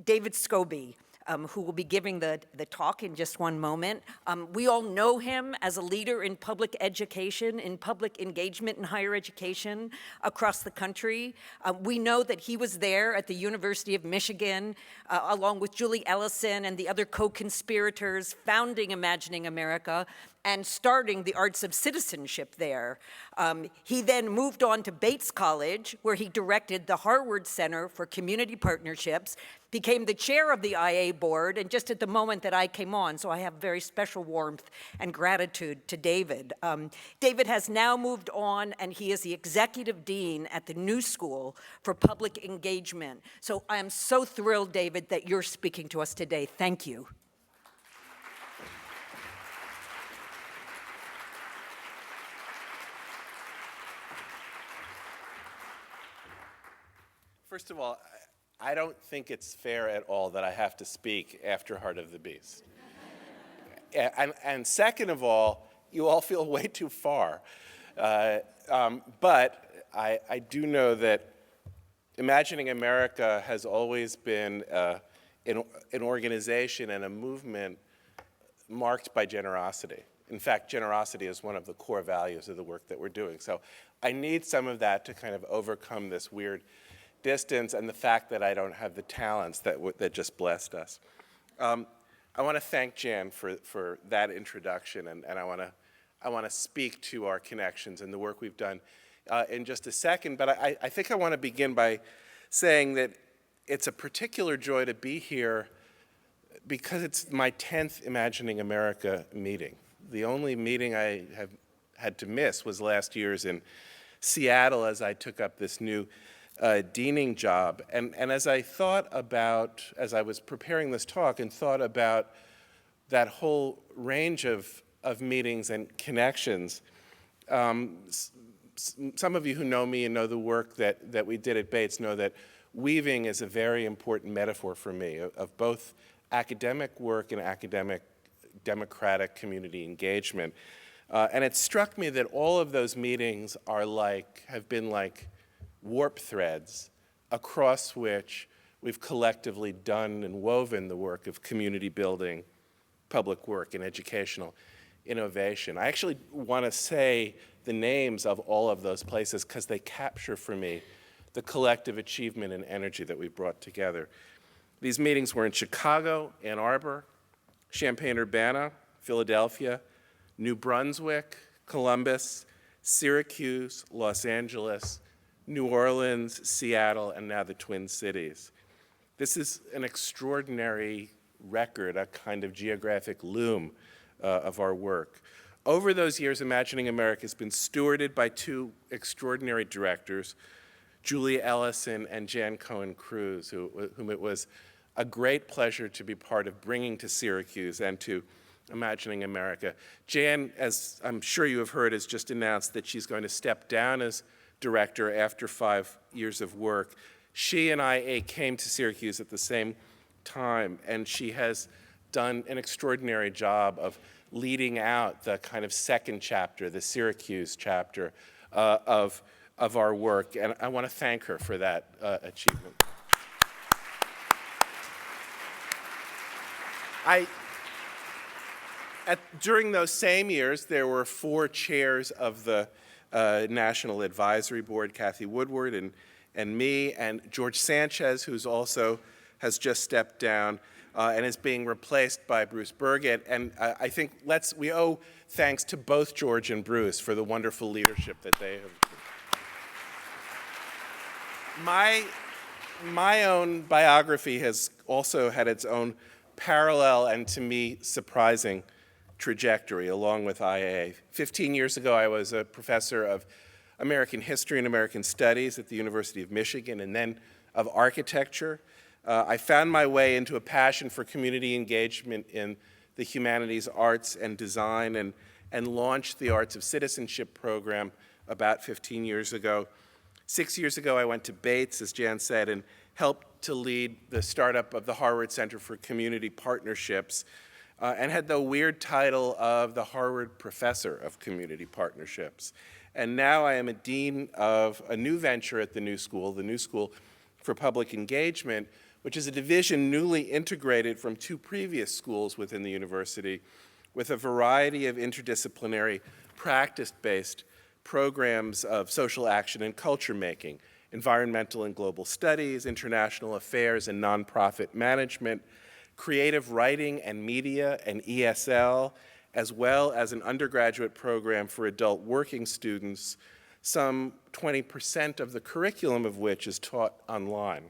David Scobey, who will be giving the talk in just one moment. We all know him as a leader in public education, in public engagement in higher education across the country. We know that he was there at the University of Michigan, along with Julie Ellison and the other co-conspirators founding Imagining America and starting the Arts of Citizenship there. He then moved on to Bates College, where he directed the Harvard Center for Community Partnerships, became the chair of the IA board, and just at the moment that I came on, so I have very special warmth and gratitude to David. David has now moved on, and he is the executive dean at the New School for Public Engagement. So I am so thrilled, David, that you're speaking to us today. Thank you. First of all, I don't think it's fair at all that I have to speak after Heart of the Beast. And second of all, you all feel way too far. But I do know that Imagining America has always been an organization and a movement marked by generosity. In fact, generosity is one of the core values of the work that we're doing. So I need some of that to kind of overcome this weird distance and the fact that I don't have the talents that just blessed us. I want to thank Jan for that introduction, and I want to speak to our connections and the work we've done in just a second. But I think I want to begin by saying that it's a particular joy to be here because it's my 10th Imagining America meeting. The only meeting I have had to miss was last year's in Seattle as I took up this new deaning job. And as I thought about, as I was preparing this talk and thought about that whole range of meetings and connections, some of you who know me and know the work that we did at Bates know that weaving is a very important metaphor for me of both academic work and academic democratic community engagement. And it struck me that all of those meetings have been like warp threads across which we've collectively done and woven the work of community building, public work, and educational innovation. I actually want to say the names of all of those places because they capture for me the collective achievement and energy that we brought together. These meetings were in Chicago, Ann Arbor, Champaign-Urbana, Philadelphia, New Brunswick, Columbus, Syracuse, Los Angeles, New Orleans, Seattle, and now the Twin Cities. This is an extraordinary record, a kind of geographic loom of our work. Over those years, Imagining America has been stewarded by two extraordinary directors, Julie Ellison and Jan Cohen-Cruz, whom it was a great pleasure to be part of bringing to Syracuse and to Imagining America. Jan, as I'm sure you have heard, has just announced that she's going to step down as director after 5 years of work. She and I came to Syracuse at the same time, and she has done an extraordinary job of leading out the kind of second chapter, the Syracuse chapter of our work, and I want to thank her for that achievement. During those same years, there were 4 chairs of the National Advisory Board, Kathy Woodward and me, and George Sanchez, who's also has just stepped down and is being replaced by Bruce Burgett. And I think we owe thanks to both George and Bruce for the wonderful leadership that they have. My own biography has also had its own parallel and, to me, surprising trajectory along with IA. 15 years ago, I was a professor of American history and American studies at the University of Michigan, and then of architecture. I found my way into a passion for community engagement in the humanities, arts, and design, and launched the Arts of Citizenship program about 15 years ago. 6 years ago, I went to Bates, as Jan said, and helped to lead the startup of the Harvard Center for Community Partnerships, and had the weird title of the Harvard Professor of Community Partnerships. And now I am a dean of a new venture at the New School for Public Engagement, which is a division newly integrated from two previous schools within the university with a variety of interdisciplinary, practice-based programs of social action and culture making, environmental and global studies, international affairs and nonprofit management, creative writing and media and ESL, as well as an undergraduate program for adult working students, some 20% of the curriculum of which is taught online.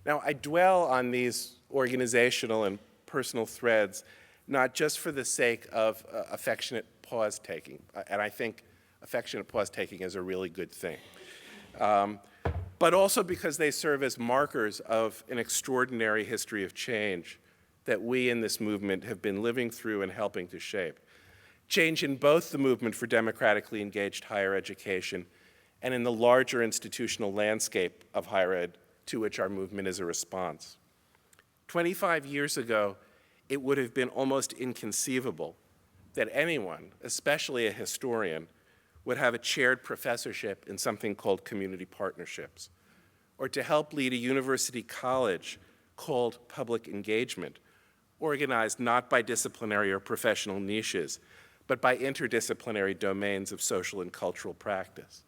Now, I dwell on these organizational and personal threads not just for the sake of affectionate pause-taking, and I think affectionate pause-taking is a really good thing, but also because they serve as markers of an extraordinary history of change that we in this movement have been living through and helping to shape. Change in both the movement for democratically engaged higher education and in the larger institutional landscape of higher ed to which our movement is a response. 25 years ago, it would have been almost inconceivable that anyone, especially a historian, would have a chaired professorship in something called community partnerships, or to help lead a university college called public engagement, organized not by disciplinary or professional niches, but by interdisciplinary domains of social and cultural practice.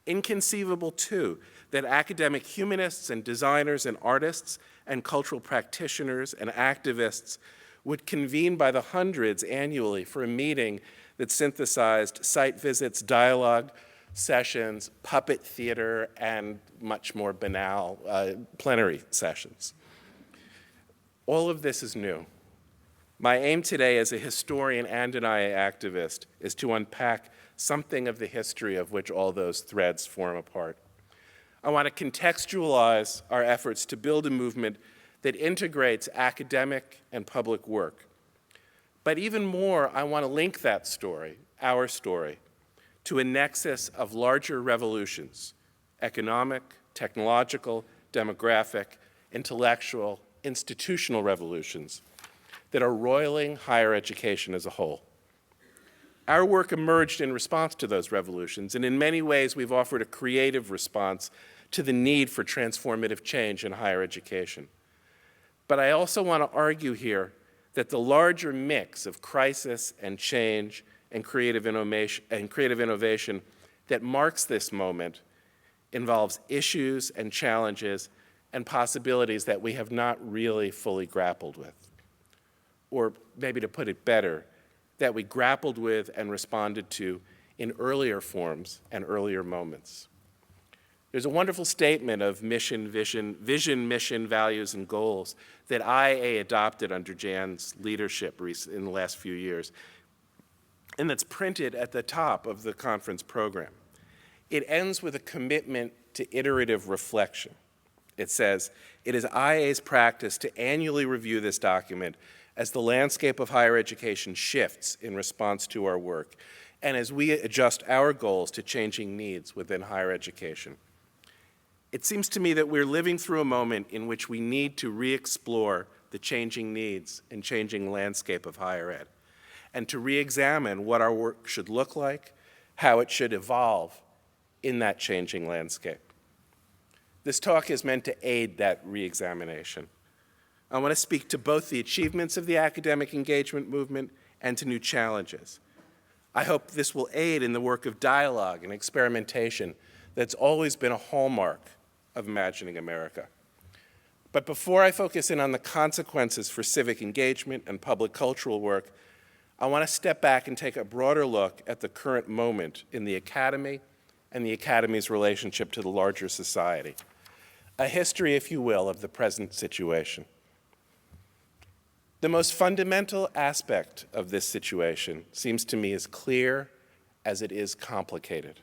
Inconceivable, too, that academic humanists and designers and artists and cultural practitioners and activists would convene by the hundreds annually for a meeting that synthesized site visits, dialogue sessions, puppet theater, and much more banal plenary sessions. All of this is new. My aim today as a historian and an IA activist is to unpack something of the history of which all those threads form a part. I want to contextualize our efforts to build a movement that integrates academic and public work. But even more, I want to link that story, our story, to a nexus of larger revolutions: economic, technological, demographic, intellectual, institutional revolutions that are roiling higher education as a whole. Our work emerged in response to those revolutions, and in many ways we've offered a creative response to the need for transformative change in higher education. But I also want to argue here that the larger mix of crisis and change and creative innovation that marks this moment involves issues and challenges and possibilities that we have not really fully grappled with. Or maybe to put it better, that we grappled with and responded to in earlier forms and earlier moments. There's a wonderful statement of vision, mission, values, and goals that IA adopted under Jan's leadership in the last few years, and that's printed at the top of the conference program. It ends with a commitment to iterative reflection. It says, "It is IA's practice to annually review this document as the landscape of higher education shifts in response to our work, and as we adjust our goals to changing needs within higher education." It seems to me that we're living through a moment in which we need to re-explore the changing needs and changing landscape of higher ed, and to re-examine what our work should look like, how it should evolve in that changing landscape. This talk is meant to aid that re-examination. I want to speak to both the achievements of the academic engagement movement and to new challenges. I hope this will aid in the work of dialogue and experimentation that's always been a hallmark of Imagining America. But before I focus in on the consequences for civic engagement and public cultural work, I want to step back and take a broader look at the current moment in the academy and the academy's relationship to the larger society. A history, if you will, of the present situation. The most fundamental aspect of this situation seems to me as clear as it is complicated.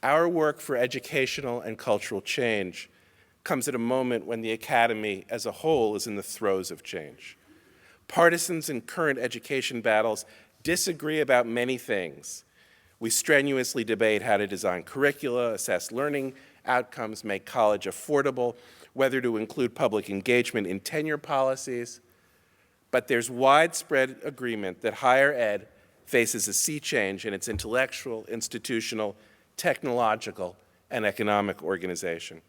Our work for educational and cultural change comes at a moment when the academy as a whole is in the throes of change. Partisans in current education battles disagree about many things. We strenuously debate how to design curricula, assess learning outcomes, make college affordable, whether to include public engagement in tenure policies. But there's widespread agreement that higher ed faces a sea change in its intellectual, institutional, technological, and economic organization.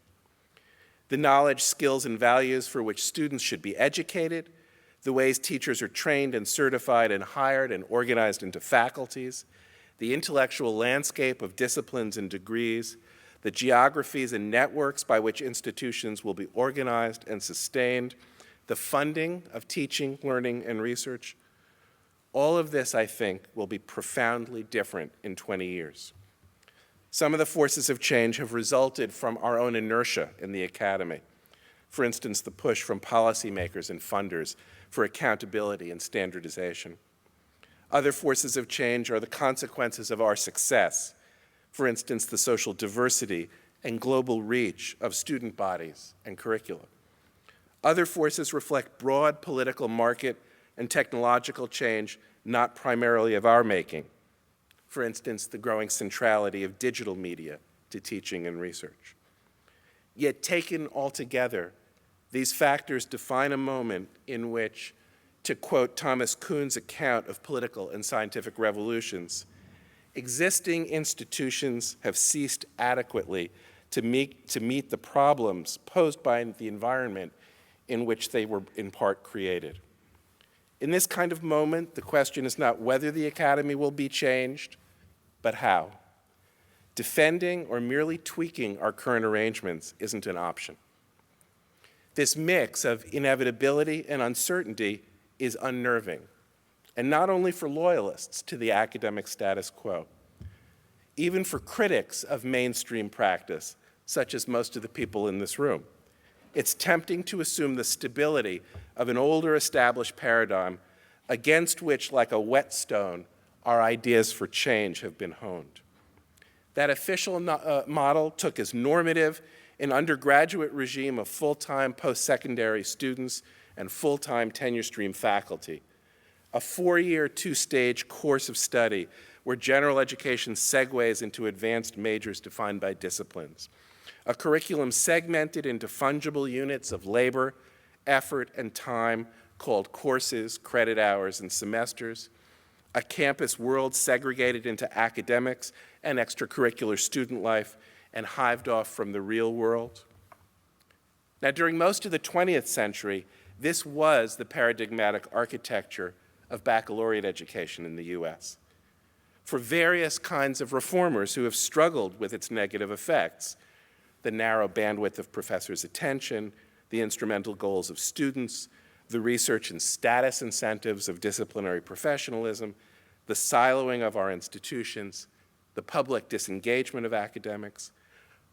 the knowledge, skills, and values for which students should be educated, the ways teachers are trained and certified and hired and organized into faculties, the intellectual landscape of disciplines and degrees, the geographies and networks by which institutions will be organized and sustained, the funding of teaching, learning, and research. All of this, I think, will be profoundly different in 20 years. Some of the forces of change have resulted from our own inertia in the academy. For instance, the push from policymakers and funders for accountability and standardization. Other forces of change are the consequences of our success. For instance, the social diversity and global reach of student bodies and curricula. Other forces reflect broad political, market, and technological change not primarily of our making. For instance, the growing centrality of digital media to teaching and research. Yet taken altogether, these factors define a moment in which, to quote Thomas Kuhn's account of political and scientific revolutions, existing institutions have ceased adequately to meet the problems posed by the environment in which they were in part created. In this kind of moment, the question is not whether the academy will be changed, but how. Defending or merely tweaking our current arrangements isn't an option. This mix of inevitability and uncertainty is unnerving, and not only for loyalists to the academic status quo, even for critics of mainstream practice, such as most of the people in this room. It's tempting to assume the stability of an older established paradigm against which, like a whetstone, our ideas for change have been honed. That official model took as normative an undergraduate regime of full-time post-secondary students and full-time tenure stream faculty, a 4-year, 2-stage course of study where general education segues into advanced majors defined by disciplines, a curriculum segmented into fungible units of labor, effort, and time called courses, credit hours, and semesters, a campus world segregated into academics and extracurricular student life and hived off from the real world. Now, during most of the 20th century, this was the paradigmatic architecture of baccalaureate education in the US. For various kinds of reformers who have struggled with its negative effects, the narrow bandwidth of professors' attention, the instrumental goals of students, the research and status incentives of disciplinary professionalism, the siloing of our institutions, the public disengagement of academics.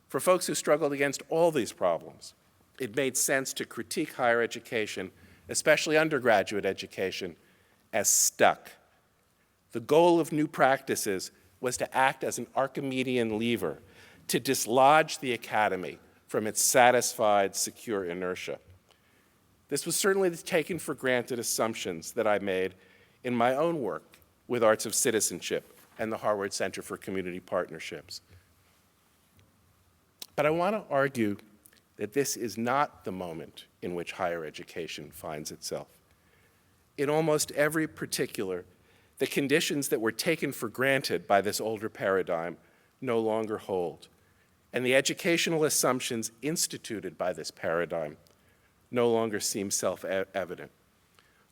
For folks who struggled against all these problems, it made sense to critique higher education, especially undergraduate education, as stuck. The goal of new practices was to act as an Archimedean lever to dislodge the academy from its satisfied, secure inertia. This was certainly the taken for granted assumptions that I made in my own work with Arts of Citizenship and the Harvard Center for Community Partnerships. But I want to argue that this is not the moment in which higher education finds itself. In almost every particular, the conditions that were taken for granted by this older paradigm no longer hold, and the educational assumptions instituted by this paradigm no longer seem self-evident.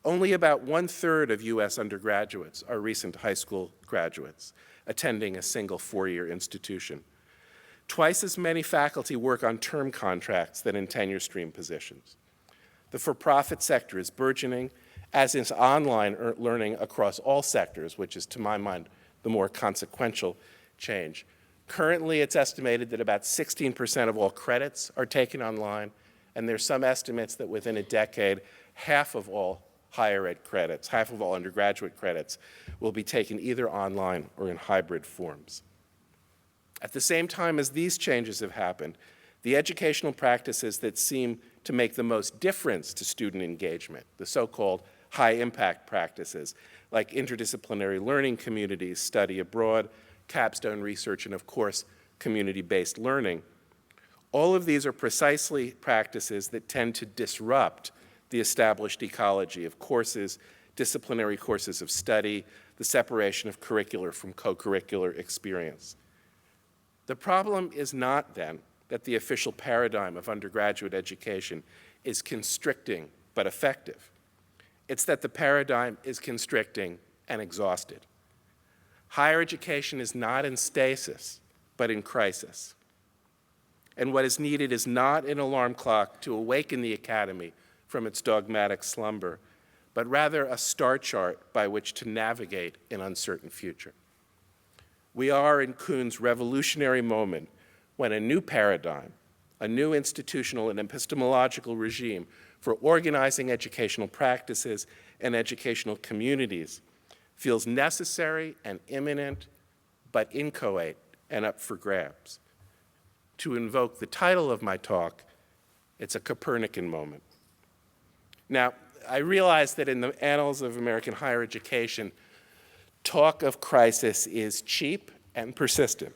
Only about 1/3 of US undergraduates are recent high school graduates attending a single 4-year institution. Twice as many faculty work on term contracts than in tenure stream positions. The for-profit sector is burgeoning, as is online learning across all sectors, which is, to my mind, the more consequential change. Currently, it's estimated that about 16% of all credits are taken online, and there's some estimates that within a decade, half of all higher ed credits, half of all undergraduate credits, will be taken either online or in hybrid forms. At the same time as these changes have happened, the educational practices that seem to make the most difference to student engagement, the so-called high-impact practices, like interdisciplinary learning communities, study abroad, capstone research, and of course, community-based learning, all of these are precisely practices that tend to disrupt the established ecology of courses, disciplinary courses of study, the separation of curricular from co-curricular experience. The problem is not, then, that the official paradigm of undergraduate education is constricting but effective. It's that the paradigm is constricting and exhausted. Higher education is not in stasis, but in crisis. And what is needed is not an alarm clock to awaken the academy from its dogmatic slumber, but rather a star chart by which to navigate an uncertain future. We are in Kuhn's revolutionary moment when a new paradigm, a new institutional and epistemological regime for organizing educational practices and educational communities feels necessary and imminent, but inchoate and up for grabs. To invoke the title of my talk, it's a Copernican moment. Now, I realize that in the annals of American higher education, talk of crisis is cheap and persistent.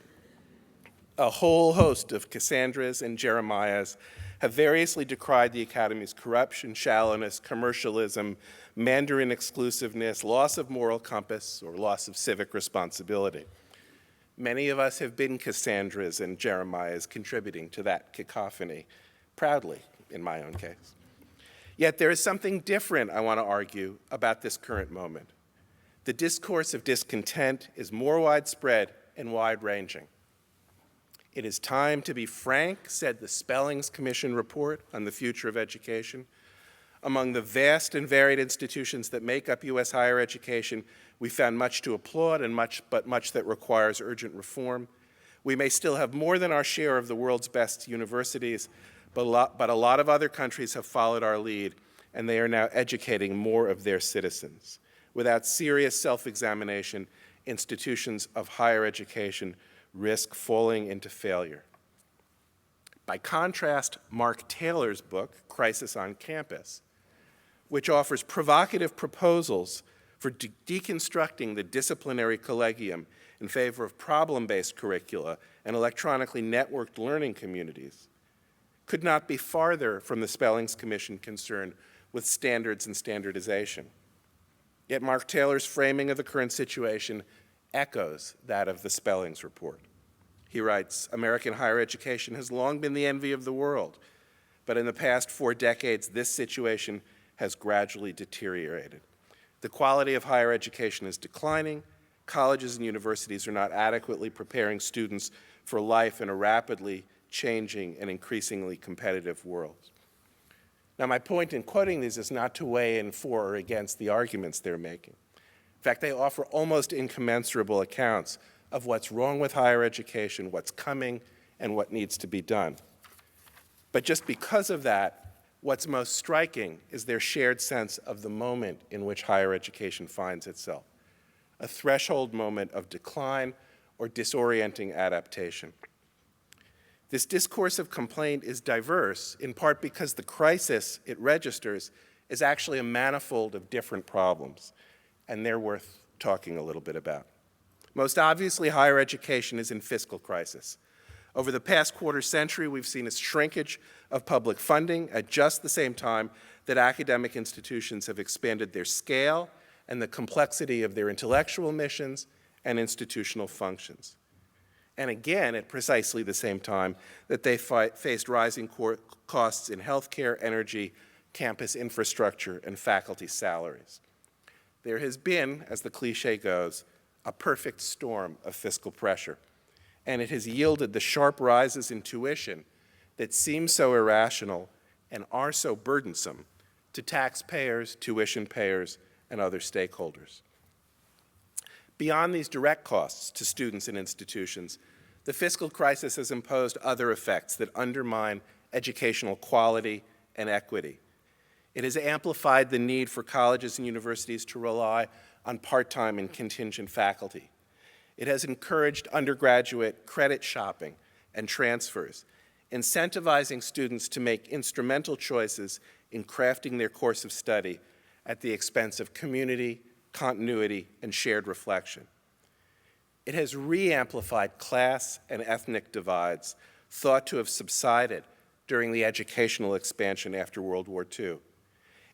A whole host of Cassandras and Jeremiahs have variously decried the Academy's corruption, shallowness, commercialism, Mandarin exclusiveness, loss of moral compass, or loss of civic responsibility. Many of us have been Cassandras and Jeremiahs contributing to that cacophony, proudly, in my own case. Yet there is something different, I want to argue, about this current moment. The discourse of discontent is more widespread and wide-ranging. It is time to be frank, said the Spellings Commission report on the future of education. Among the vast and varied institutions that make up U.S. higher education, we found much to applaud and much that requires urgent reform. We may still have more than our share of the world's best universities, but a lot of other countries have followed our lead, and they are now educating more of their citizens. Without serious self-examination, institutions of higher education risk falling into failure. By contrast, Mark Taylor's book, Crisis on Campus, which offers provocative proposals for deconstructing the disciplinary collegium in favor of problem-based curricula and electronically networked learning communities, could not be farther from the Spellings Commission concern with standards and standardization. Yet Mark Taylor's framing of the current situation echoes that of the Spellings report. He writes, American higher education has long been the envy of the world, but in the past 4 decades, this situation has gradually deteriorated. The quality of higher education is declining. Colleges and universities are not adequately preparing students for life in a rapidly changing and increasingly competitive world. Now, my point in quoting these is not to weigh in for or against the arguments they're making. In fact, they offer almost incommensurable accounts of what's wrong with higher education, what's coming, and what needs to be done. But just because of that, what's most striking is their shared sense of the moment in which higher education finds itself, a threshold moment of decline or disorienting adaptation. This discourse of complaint is diverse, in part because the crisis it registers is actually a manifold of different problems, and they're worth talking a little bit about. Most obviously, higher education is in fiscal crisis. Over the past quarter century, we've seen a shrinkage of public funding at just the same time that academic institutions have expanded their scale and the complexity of their intellectual missions and institutional functions. And again, at precisely the same time that they faced rising costs in healthcare, energy, campus infrastructure, and faculty salaries. There has been, as the cliche goes, a perfect storm of fiscal pressure, and it has yielded the sharp rises in tuition that seem so irrational and are so burdensome to taxpayers, tuition payers, and other stakeholders. Beyond these direct costs to students and institutions, the fiscal crisis has imposed other effects that undermine educational quality and equity. It has amplified the need for colleges and universities to rely on part-time and contingent faculty. It has encouraged undergraduate credit shopping and transfers, incentivizing students to make instrumental choices in crafting their course of study at the expense of community, continuity, and shared reflection. It has re-amplified class and ethnic divides thought to have subsided during the educational expansion after World War II.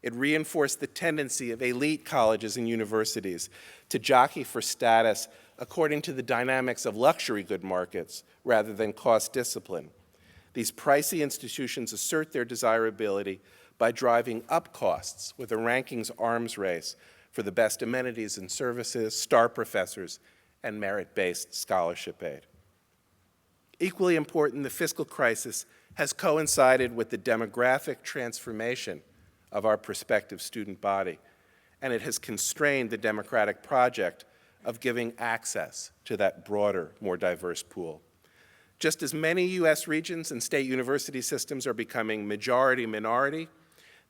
It reinforced the tendency of elite colleges and universities to jockey for status according to the dynamics of luxury good markets rather than cost discipline. These pricey institutions assert their desirability by driving up costs with a rankings arms race for the best amenities and services, star professors, and merit-based scholarship aid. Equally important, the fiscal crisis has coincided with the demographic transformation of our prospective student body, and it has constrained the democratic project of giving access to that broader, more diverse pool. Just as many U.S. regions and state university systems are becoming majority-minority,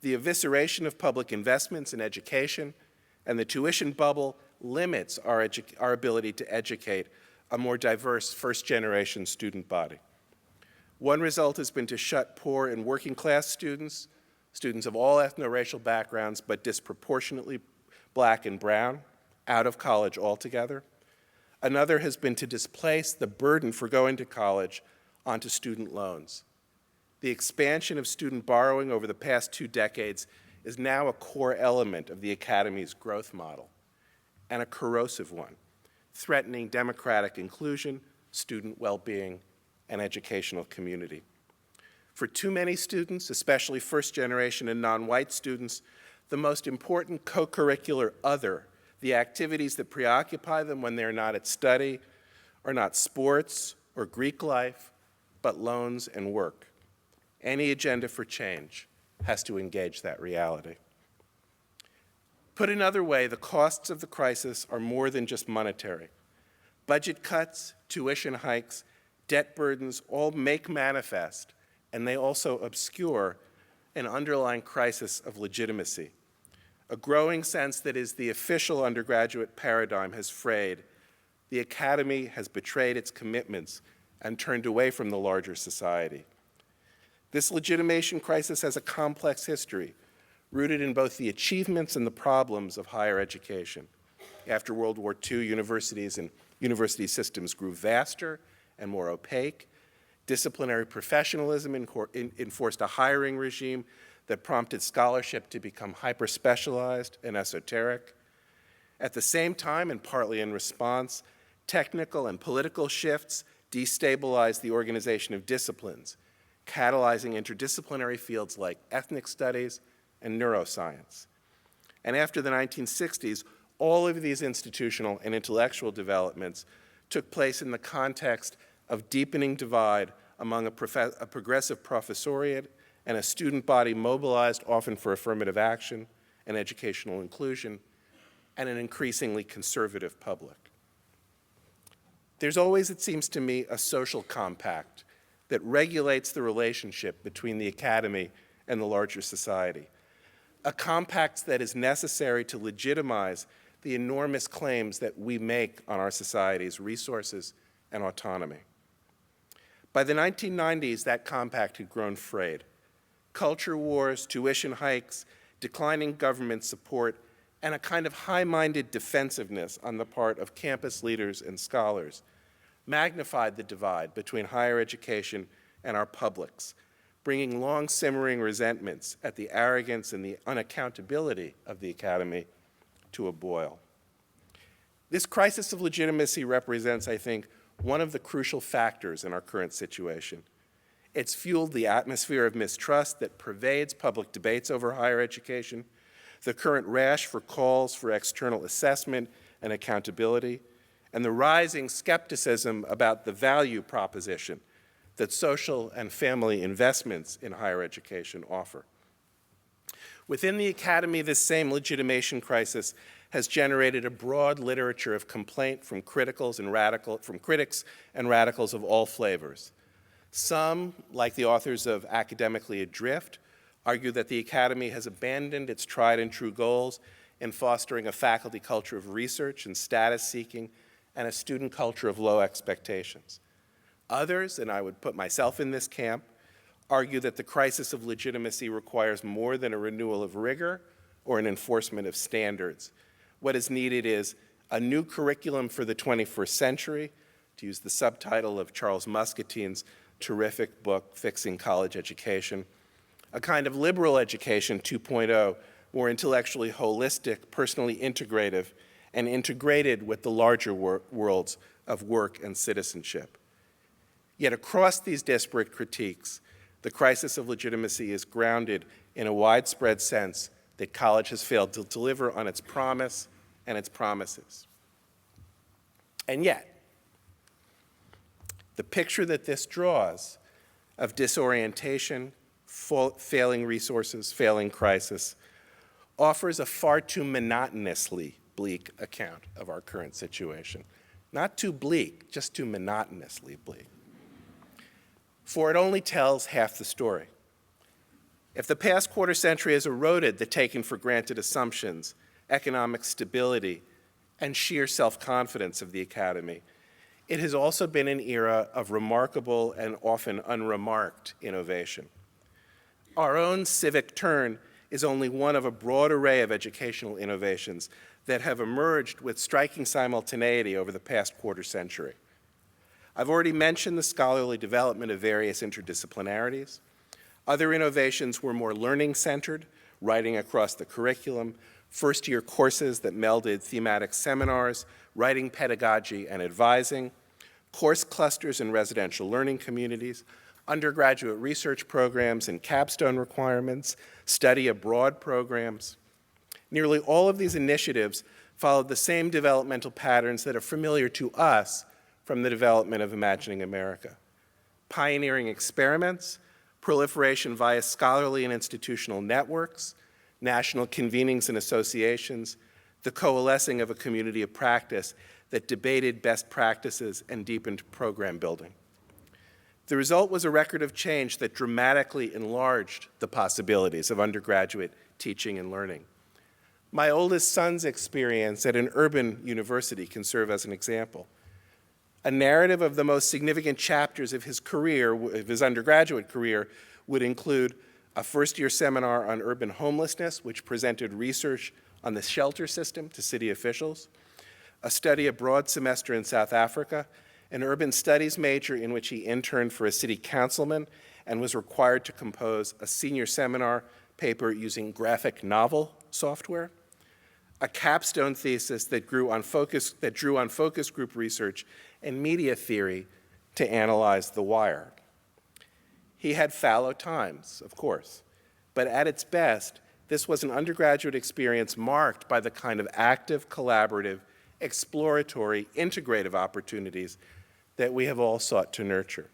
the evisceration of public investments in education and the tuition bubble limits our ability to educate a more diverse first-generation student body. One result has been to shut poor and working-class students, students of all ethno-racial backgrounds, but disproportionately black and brown, out of college altogether. Another has been to displace the burden for going to college onto student loans. The expansion of student borrowing over the past 2 decades is now a core element of the Academy's growth model, and a corrosive one, threatening democratic inclusion, student well-being, and educational community. For too many students, especially first-generation and non-white students, the most important co-curricular other, the activities that preoccupy them when they're not at study, are not sports or Greek life, but loans and work. Any agenda for change has to engage that reality. Put another way, the costs of the crisis are more than just monetary. Budget cuts, tuition hikes, debt burdens all make manifest, and they also obscure an underlying crisis of legitimacy. A growing sense that as the official undergraduate paradigm has frayed, the Academy has betrayed its commitments and turned away from the larger society. This legitimation crisis has a complex history, rooted in both the achievements and the problems of higher education. After World War II, universities and university systems grew vaster and more opaque. Disciplinary professionalism enforced a hiring regime that prompted scholarship to become hyper-specialized and esoteric. At the same time, and partly in response, technical and political shifts destabilized the organization of disciplines, catalyzing interdisciplinary fields like ethnic studies and neuroscience. And after the 1960s, all of these institutional and intellectual developments took place in the context of deepening divide among a progressive professoriate and a student body mobilized often for affirmative action and educational inclusion, and an increasingly conservative public. There's always, it seems to me, a social compact that regulates the relationship between the academy and the larger society, a compact that is necessary to legitimize the enormous claims that we make on our society's resources and autonomy. By the 1990s, that compact had grown frayed. Culture wars, tuition hikes, declining government support, and a kind of high-minded defensiveness on the part of campus leaders and scholars magnified the divide between higher education and our publics, bringing long-simmering resentments at the arrogance and the unaccountability of the academy to a boil. This crisis of legitimacy represents, I think, one of the crucial factors in our current situation. It's fueled the atmosphere of mistrust that pervades public debates over higher education, the current rash for calls for external assessment and accountability, and the rising skepticism about the value proposition that social and family investments in higher education offer. Within the academy, this same legitimation crisis has generated a broad literature of complaint from critics and radicals of all flavors. Some, like the authors of Academically Adrift, argue that the academy has abandoned its tried and true goals in fostering a faculty culture of research and status seeking and a student culture of low expectations. Others, and I would put myself in this camp, argue that the crisis of legitimacy requires more than a renewal of rigor or an enforcement of standards. What is needed is a new curriculum for the 21st century, to use the subtitle of Charles Muscatine's terrific book, Fixing College Education, a kind of liberal education 2.0, more intellectually holistic, personally integrative, and integrated with the larger worlds of work and citizenship. Yet across these disparate critiques, the crisis of legitimacy is grounded in a widespread sense that college has failed to deliver on its promise and its promises. And yet, the picture that this draws of disorientation, failing resources, failing crisis, offers a far too monotonously bleak account of our current situation. Not too bleak, just too monotonously bleak. For it only tells half the story. If the past quarter century has eroded the taken-for-granted assumptions, economic stability, and sheer self-confidence of the academy, it has also been an era of remarkable and often unremarked innovation. Our own civic turn is only one of a broad array of educational innovations that have emerged with striking simultaneity over the past quarter century. I've already mentioned the scholarly development of various interdisciplinarities. Other innovations were more learning-centered, writing across the curriculum, first-year courses that melded thematic seminars, writing pedagogy and advising, course clusters and residential learning communities, undergraduate research programs and capstone requirements, study abroad programs. Nearly all of these initiatives followed the same developmental patterns that are familiar to us from the development of Imagining America. Pioneering experiments, proliferation via scholarly and institutional networks, national convenings and associations, the coalescing of a community of practice that debated best practices and deepened program building. The result was a record of change that dramatically enlarged the possibilities of undergraduate teaching and learning. My oldest son's experience at an urban university can serve as an example. A narrative of the most significant chapters of his career, of his undergraduate career, would include a first-year seminar on urban homelessness, which presented research on the shelter system to city officials, a study abroad semester in South Africa, an urban studies major in which he interned for a city councilman and was required to compose a senior seminar paper using graphic novel software, a capstone thesis that drew on focus group research and media theory to analyze The Wire. He had fallow times, of course, but at its best, this was an undergraduate experience marked by the kind of active, collaborative, exploratory, integrative opportunities that we have all sought to nurture.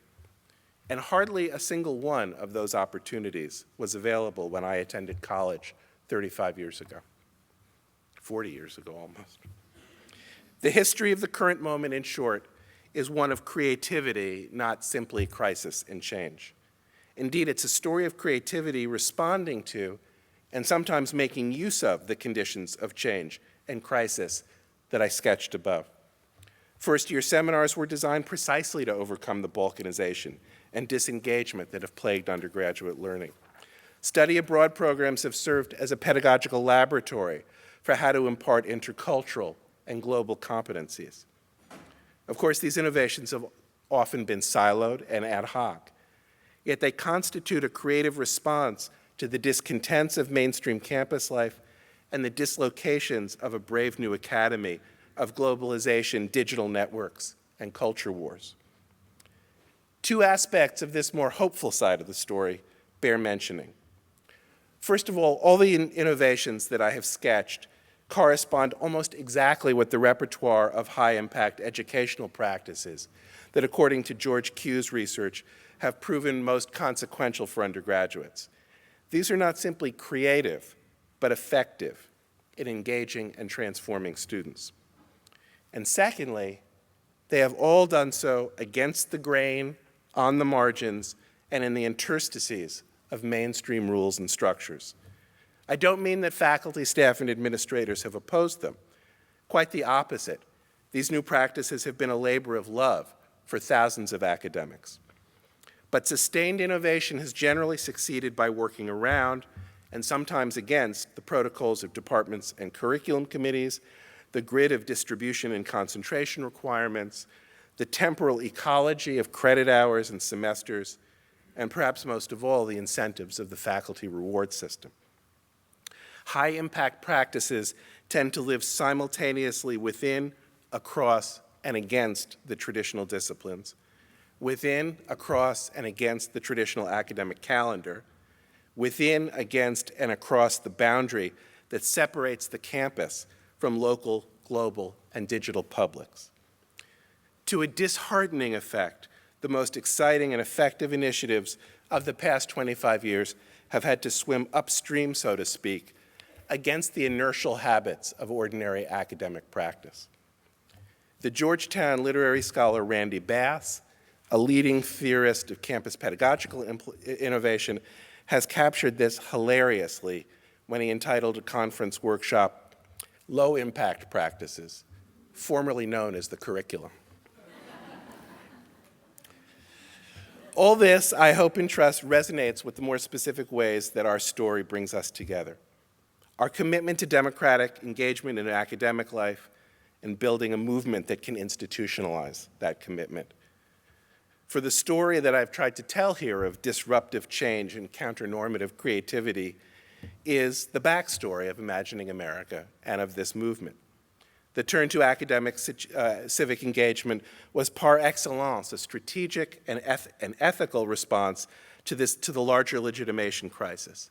And hardly a single one of those opportunities was available when I attended college 35 years ago, 40 years ago almost. The history of the current moment, in short, is one of creativity, not simply crisis and change. Indeed, it's a story of creativity responding to and sometimes making use of the conditions of change and crisis that I sketched above. First-year seminars were designed precisely to overcome the balkanization and disengagement that have plagued undergraduate learning. Study abroad programs have served as a pedagogical laboratory for how to impart intercultural and global competencies. Of course, these innovations have often been siloed and ad hoc, yet they constitute a creative response to the discontents of mainstream campus life and the dislocations of a brave new academy of globalization, digital networks, and culture wars. Two aspects of this more hopeful side of the story bear mentioning. First of all the innovations that I have sketched correspond almost exactly with the repertoire of high-impact educational practices that, according to George Q's research, have proven most consequential for undergraduates. These are not simply creative, but effective in engaging and transforming students. And secondly, they have all done so against the grain, on the margins, and in the interstices of mainstream rules and structures. I don't mean that faculty, staff, and administrators have opposed them. Quite the opposite. These new practices have been a labor of love for thousands of academics. But sustained innovation has generally succeeded by working around, and sometimes against, the protocols of departments and curriculum committees, the grid of distribution and concentration requirements, the temporal ecology of credit hours and semesters, and perhaps most of all, the incentives of the faculty reward system. High-impact practices tend to live simultaneously within, across, and against the traditional disciplines. within, across, and against the traditional academic calendar, within, against, and across the boundary that separates the campus from local, global, and digital publics. To a disheartening effect, the most exciting and effective initiatives of the past 25 years have had to swim upstream, so to speak, against the inertial habits of ordinary academic practice. The Georgetown literary scholar Randy Bass, a leading theorist of campus pedagogical innovation, has captured this hilariously when he entitled a conference workshop, Low Impact Practices, formerly known as the curriculum. All this, I hope and trust, resonates with the more specific ways that our story brings us together. Our commitment to democratic engagement in academic life and building a movement that can institutionalize that commitment. For the story that I've tried to tell here of disruptive change and counter-normative creativity is the backstory of Imagining America and of this movement. The turn to academic civic engagement was par excellence a strategic and ethical response to the larger legitimation crisis,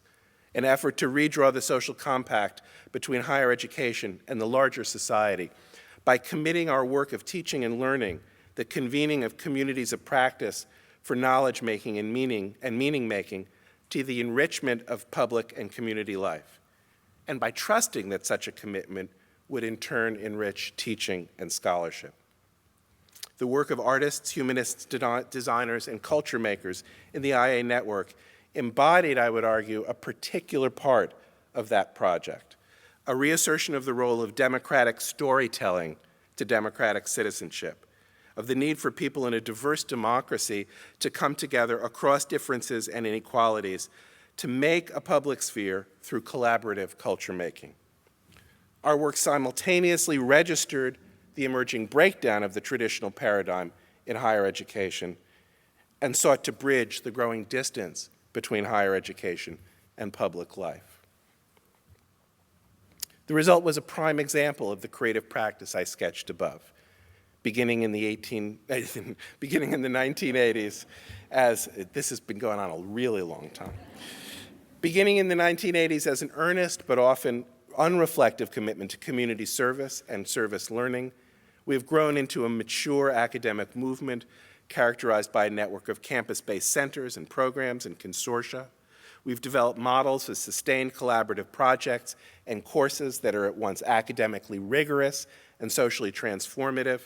an effort to redraw the social compact between higher education and the larger society by committing our work of teaching and learning, the convening of communities of practice for knowledge-making and meaning-making to the enrichment of public and community life, and by trusting that such a commitment would in turn enrich teaching and scholarship. The work of artists, humanists, designers, and culture makers in the IA network embodied, I would argue, a particular part of that project, a reassertion of the role of democratic storytelling to democratic citizenship, of the need for people in a diverse democracy to come together across differences and inequalities to make a public sphere through collaborative culture making. Our work simultaneously registered the emerging breakdown of the traditional paradigm in higher education and sought to bridge the growing distance between higher education and public life. The result was a prime example of the creative practice I sketched above, beginning in the 1980s, as this has been going on a really long time. Beginning in the 1980s as an earnest but often unreflective commitment to community service and service learning, we have grown into a mature academic movement characterized by a network of campus-based centers and programs and consortia. We've developed models of sustained collaborative projects and courses that are at once academically rigorous and socially transformative.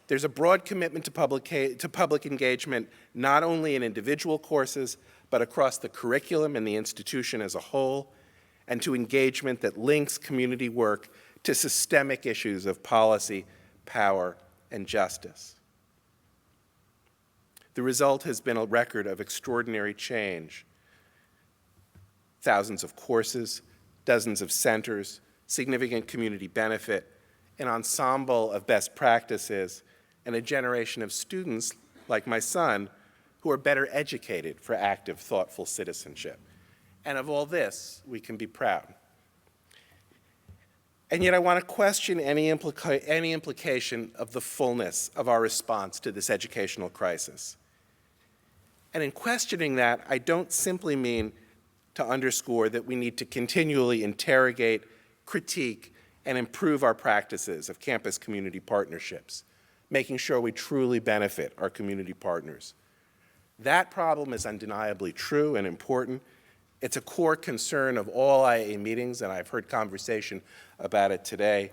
There's a broad commitment to public engagement, not only in individual courses, but across the curriculum and the institution as a whole, and to engagement that links community work to systemic issues of policy, power, and justice. The result has been a record of extraordinary change. Thousands of courses, dozens of centers, significant community benefit, an ensemble of best practices, and a generation of students, like my son, who are better educated for active, thoughtful citizenship. And of all this, we can be proud. And yet I want to question any implication of the fullness of our response to this educational crisis. And in questioning that, I don't simply mean to underscore that we need to continually interrogate, critique, and improve our practices of campus community partnerships, making sure we truly benefit our community partners. That problem is undeniably true and important. It's a core concern of all IA meetings, and I've heard conversation about it today,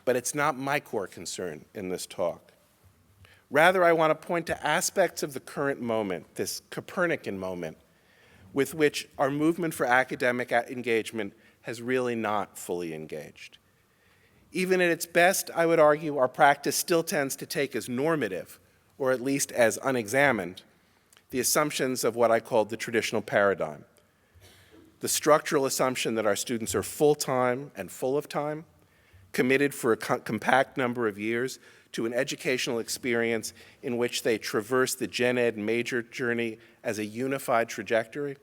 but it's not my core concern in this talk. Rather, I want to point to aspects of the current moment, this Copernican moment, with which our movement for academic engagement has really not fully engaged. Even at its best, I would argue, our practice still tends to take as normative, or at least as unexamined, the assumptions of what I called the traditional paradigm. The structural assumption that our students are full-time and full of time, committed for a compact number of years to an educational experience in which they traverse the gen ed major journey as a unified trajectory,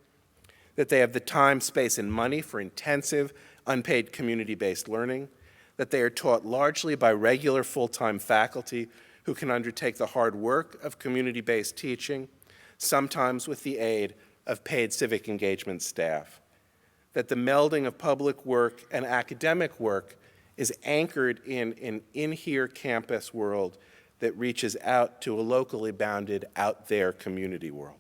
that they have the time, space, and money for intensive, unpaid community-based learning, that they are taught largely by regular full-time faculty who can undertake the hard work of community-based teaching, sometimes with the aid of paid civic engagement staff. That the melding of public work and academic work is anchored in an in-here campus world that reaches out to a locally bounded out-there community world.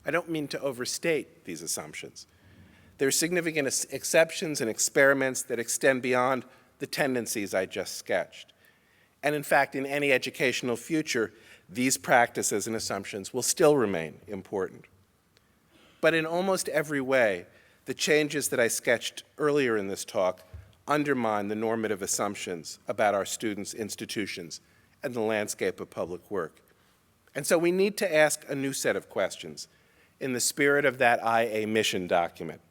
I don't mean to overstate these assumptions. There are significant exceptions and experiments that extend beyond the tendencies I just sketched. And in fact, in any educational future, these practices and assumptions will still remain important. But in almost every way, the changes that I sketched earlier in this talk undermine the normative assumptions about our students' institutions and the landscape of public work. And so we need to ask a new set of questions in the spirit of that IA mission document.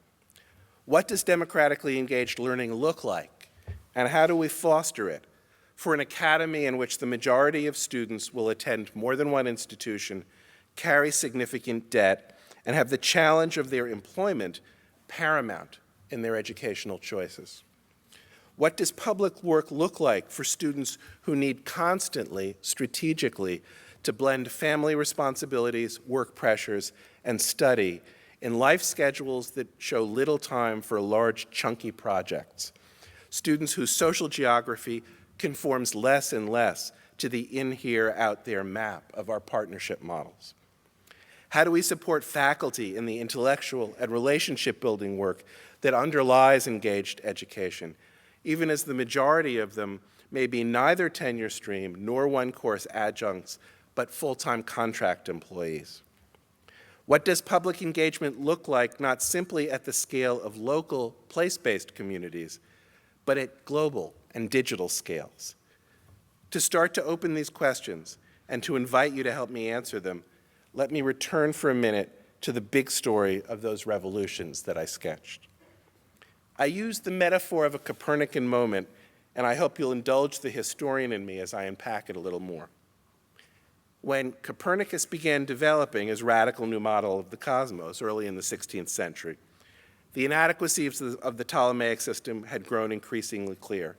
What does democratically engaged learning look like, and how do we foster it for an academy in which the majority of students will attend more than one institution, carry significant debt, and have the challenge of their employment paramount in their educational choices? What does public work look like for students who need constantly, strategically, to blend family responsibilities, work pressures, and study in life schedules that show little time for large, chunky projects? Students whose social geography conforms less and less to the in-here, out-there map of our partnership models. How do we support faculty in the intellectual and relationship-building work that underlies engaged education, even as the majority of them may be neither tenure stream nor one-course adjuncts, but full-time contract employees? What does public engagement look like, not simply at the scale of local, place-based communities, but at global and digital scales? To start to open these questions and to invite you to help me answer them, let me return for a minute to the big story of those revolutions that I sketched. I use the metaphor of a Copernican moment, and I hope you'll indulge the historian in me as I unpack it a little more. When Copernicus began developing his radical new model of the cosmos early in the 16th century, the inadequacies of the Ptolemaic system had grown increasingly clear.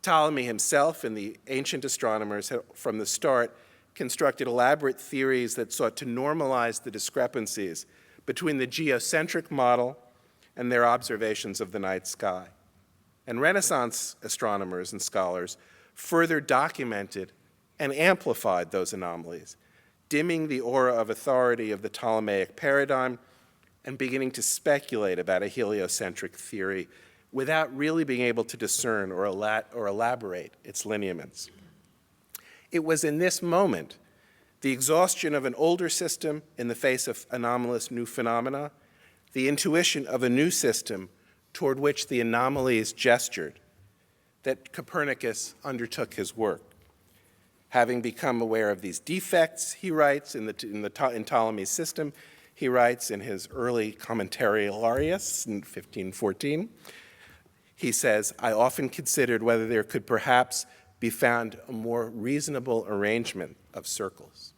Ptolemy himself and the ancient astronomers had, from the start, constructed elaborate theories that sought to normalize the discrepancies between the geocentric model and their observations of the night sky. And Renaissance astronomers and scholars further documented and amplified those anomalies, dimming the aura of authority of the Ptolemaic paradigm and beginning to speculate about a heliocentric theory without really being able to discern or elaborate its lineaments. It was in this moment, the exhaustion of an older system in the face of anomalous new phenomena, the intuition of a new system toward which the anomalies gestured, that Copernicus undertook his work. Having become aware of these defects, he writes in Ptolemy's system, he writes in his early Commentarius in 1514, he says, "I often considered whether there could perhaps be found a more reasonable arrangement of circles."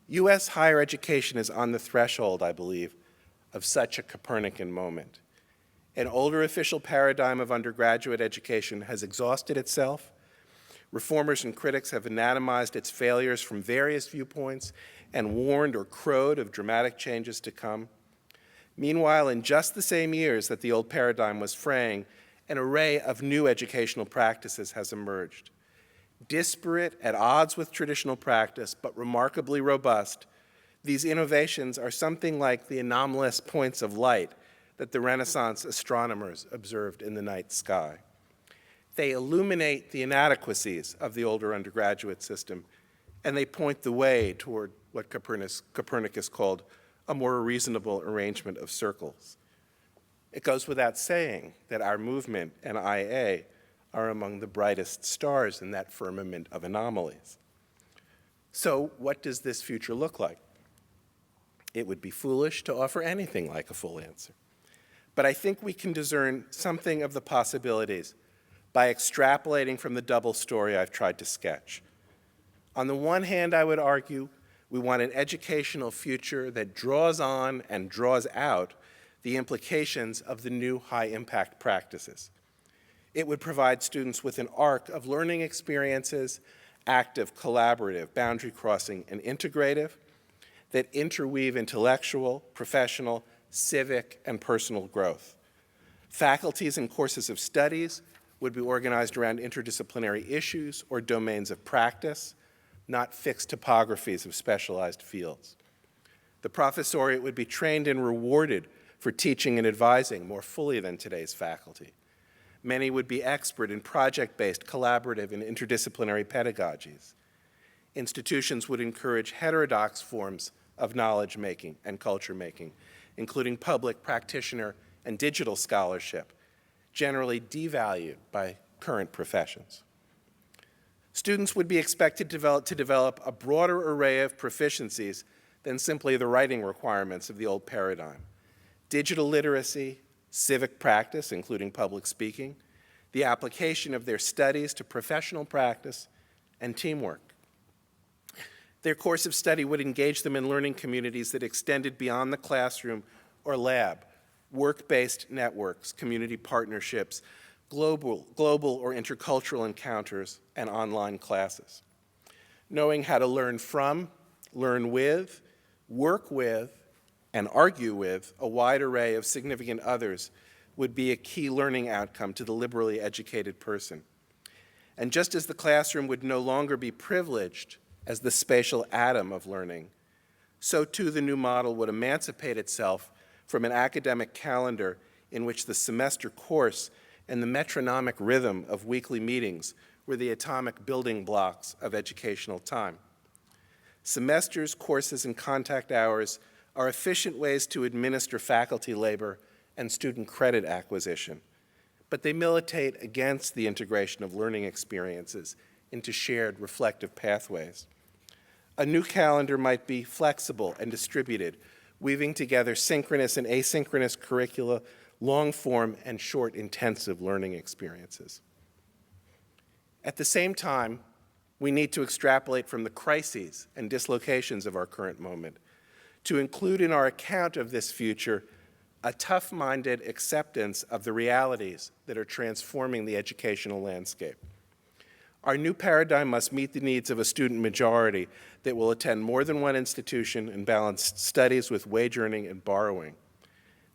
U.S. higher education is on the threshold, I believe, of such a Copernican moment. An older official paradigm of undergraduate education has exhausted itself. Reformers and critics have anatomized its failures from various viewpoints and warned or crowed of dramatic changes to come. Meanwhile, in just the same years that the old paradigm was fraying, an array of new educational practices has emerged. Disparate, at odds with traditional practice, but remarkably robust, these innovations are something like the anomalous points of light that the Renaissance astronomers observed in the night sky. They illuminate the inadequacies of the older undergraduate system, and they point the way toward what Copernicus called a more reasonable arrangement of circles. It goes without saying that our movement and IA are among the brightest stars in that firmament of anomalies. So what does this future look like? It would be foolish to offer anything like a full answer. But I think we can discern something of the possibilities by extrapolating from the double story I've tried to sketch. On the one hand, I would argue, we want an educational future that draws on and draws out the implications of the new high-impact practices. It would provide students with an arc of learning experiences, active, collaborative, boundary-crossing, and integrative, that interweave intellectual, professional, civic, and personal growth. Faculties and courses of studies would be organized around interdisciplinary issues or domains of practice, not fixed topographies of specialized fields. The professoriate would be trained and rewarded for teaching and advising more fully than today's faculty. Many would be expert in project-based, collaborative, and interdisciplinary pedagogies. Institutions would encourage heterodox forms of knowledge-making and culture-making, including public, practitioner, and digital scholarship, generally devalued by current professions. Students would be expected to develop a broader array of proficiencies than simply the writing requirements of the old paradigm. Digital literacy, civic practice, including public speaking, the application of their studies to professional practice, and teamwork. Their course of study would engage them in learning communities that extended beyond the classroom or lab, work-based networks, community partnerships, global or intercultural encounters, and online classes. Knowing how to learn from, learn with, work with, and argue with a wide array of significant others would be a key learning outcome to the liberally educated person. And just as the classroom would no longer be privileged as the spatial atom of learning, so too the new model would emancipate itself from an academic calendar in which the semester course and the metronomic rhythm of weekly meetings were the atomic building blocks of educational time. Semesters, courses, and contact hours are efficient ways to administer faculty labor and student credit acquisition, but they militate against the integration of learning experiences into shared reflective pathways. A new calendar might be flexible and distributed, weaving together synchronous and asynchronous curricula, long-form and short intensive learning experiences. At the same time, we need to extrapolate from the crises and dislocations of our current moment to include in our account of this future a tough-minded acceptance of the realities that are transforming the educational landscape. Our new paradigm must meet the needs of a student majority that will attend more than one institution and balance studies with wage earning and borrowing.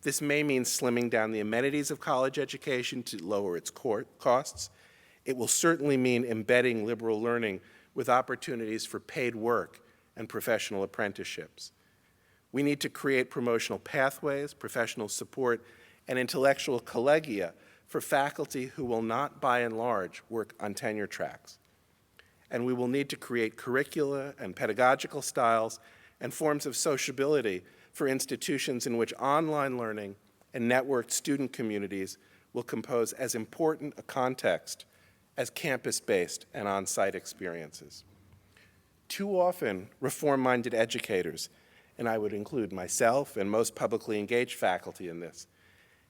This may mean slimming down the amenities of college education to lower its costs. It will certainly mean embedding liberal learning with opportunities for paid work and professional apprenticeships. We need to create promotional pathways, professional support, and intellectual collegia for faculty who will not, by and large, work on tenure tracks. And we will need to create curricula and pedagogical styles and forms of sociability for institutions in which online learning and networked student communities will compose as important a context as campus-based and on-site experiences. Too often, reform-minded educators, and I would include myself and most publicly engaged faculty in this,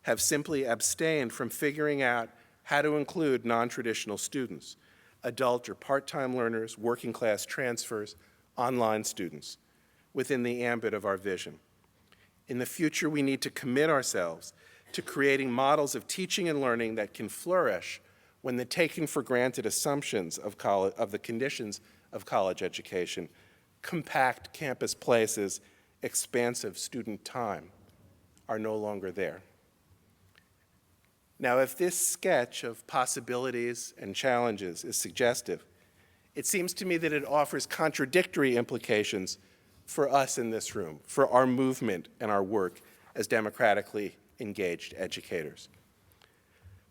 have simply abstained from figuring out how to include non-traditional students, adult or part-time learners, working class transfers, online students, within the ambit of our vision. In the future, we need to commit ourselves to creating models of teaching and learning that can flourish when the taken for granted assumptions of the conditions of college education, compact campus places, expansive student time, are no longer there. Now, if this sketch of possibilities and challenges is suggestive, it seems to me that it offers contradictory implications for us in this room, for our movement and our work as democratically engaged educators.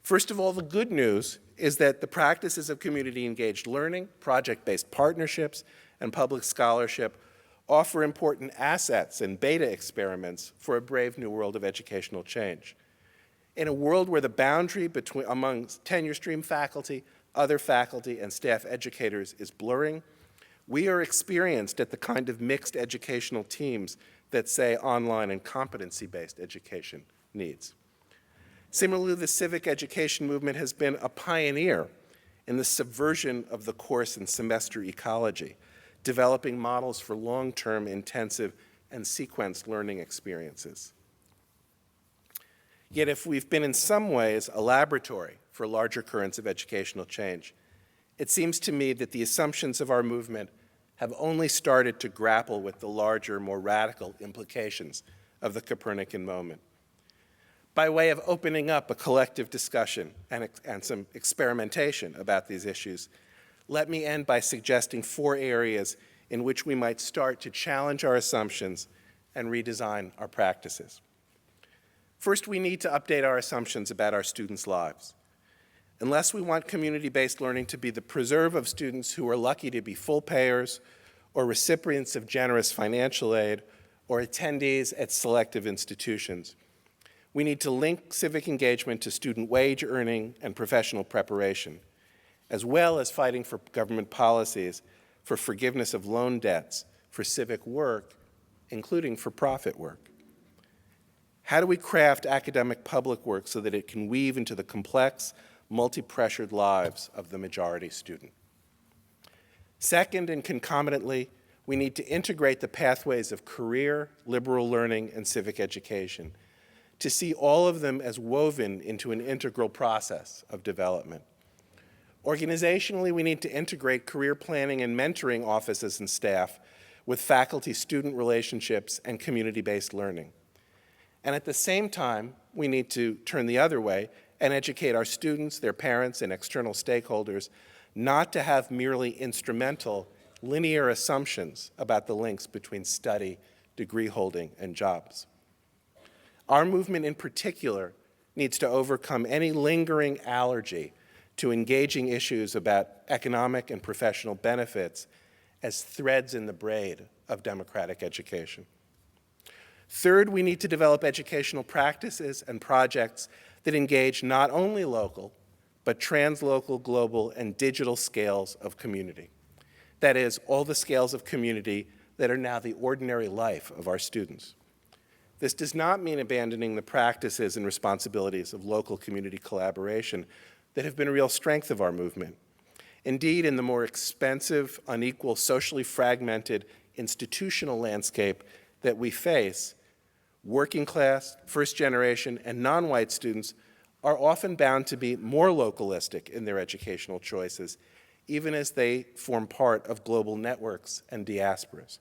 First of all, the good news is that the practices of community-engaged learning, project-based partnerships, and public scholarship offer important assets and beta experiments for a brave new world of educational change. In a world where the boundary among tenure stream faculty, other faculty, and staff educators is blurring, we are experienced at the kind of mixed educational teams that say online and competency-based education needs. Similarly, the civic education movement has been a pioneer in the subversion of the course and semester ecology, developing models for long-term, intensive, and sequenced learning experiences. Yet if we've been in some ways a laboratory for larger currents of educational change. It seems to me that the assumptions of our movement have only started to grapple with the larger, more radical implications of the Copernican moment. By way of opening up a collective discussion and some experimentation about these issues, let me end by suggesting 4 areas in which we might start to challenge our assumptions and redesign our practices. First, we need to update our assumptions about our students' lives. Unless we want community-based learning to be the preserve of students who are lucky to be full payers or recipients of generous financial aid or attendees at selective institutions, we need to link civic engagement to student wage earning and professional preparation, as well as fighting for government policies for forgiveness of loan debts, for civic work, including for-profit work. How do we craft academic public work so that it can weave into the complex, multi-pressured lives of the majority student? Second, and concomitantly, we need to integrate the pathways of career, liberal learning, and civic education to see all of them as woven into an integral process of development. Organizationally, we need to integrate career planning and mentoring offices and staff with faculty-student relationships and community-based learning. And at the same time, we need to turn the other way and educate our students, their parents, and external stakeholders not to have merely instrumental, linear assumptions about the links between study, degree holding, and jobs. Our movement in particular needs to overcome any lingering allergy to engaging issues about economic and professional benefits as threads in the braid of democratic education. Third, we need to develop educational practices and projects that engage not only local, but translocal, global, and digital scales of community. That is, all the scales of community that are now the ordinary life of our students. This does not mean abandoning the practices and responsibilities of local community collaboration that have been a real strength of our movement. Indeed, in the more expensive, unequal, socially fragmented institutional landscape that we face, working class, first generation, and non-white students are often bound to be more localistic in their educational choices, even as they form part of global networks and diasporas.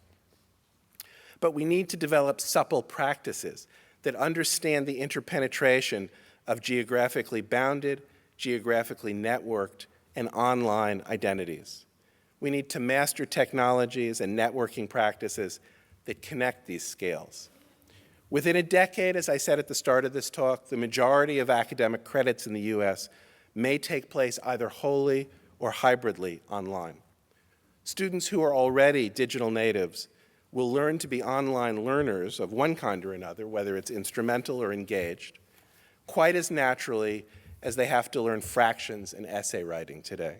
But we need to develop supple practices that understand the interpenetration of geographically bounded, geographically networked, and online identities. We need to master technologies and networking practices that connect these scales. Within a decade, as I said at the start of this talk, the majority of academic credits in the US may take place either wholly or hybridly online. Students who are already digital natives will learn to be online learners of one kind or another, whether it's instrumental or engaged, quite as naturally as they have to learn fractions and essay writing today.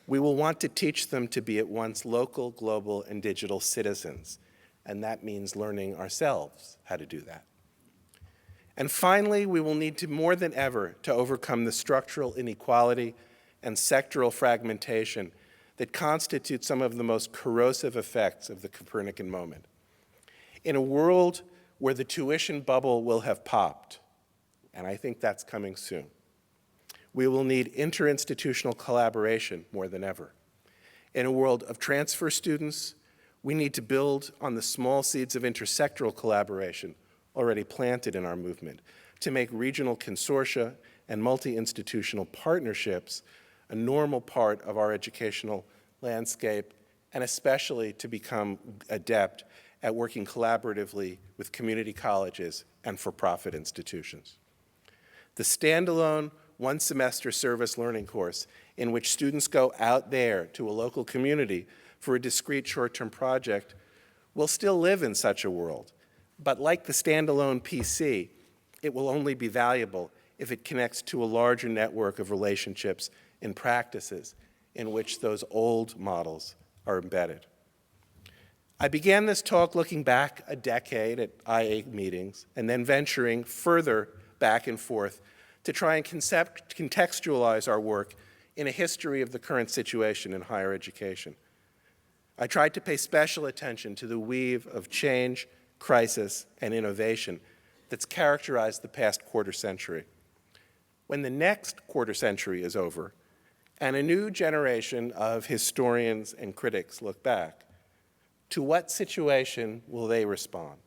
We will want to teach them to be at once local, global, and digital citizens, and that means learning ourselves how to do that. And finally, we will need to more than ever to overcome the structural inequality and sectoral fragmentation that constitute some of the most corrosive effects of the Copernican moment. In a world where the tuition bubble will have popped, and I think that's coming soon, we will need interinstitutional collaboration more than ever. In a world of transfer students, we need to build on the small seeds of intersectoral collaboration already planted in our movement to make regional consortia and multi-institutional partnerships a normal part of our educational landscape, and especially to become adept at working collaboratively with community colleges and for-profit institutions. The standalone one-semester service learning course in which students go out there to a local community for a discrete short-term project will still live in such a world, but like the standalone PC, it will only be valuable if it connects to a larger network of relationships and practices in which those old models are embedded. I began this talk looking back a decade at IA meetings and then venturing further back and forth to try and contextualize our work in a history of the current situation in higher education. I tried to pay special attention to the weave of change, crisis, and innovation that's characterized the past quarter century. when the next quarter century is over and a new generation of historians and critics look back, to what situation will they respond?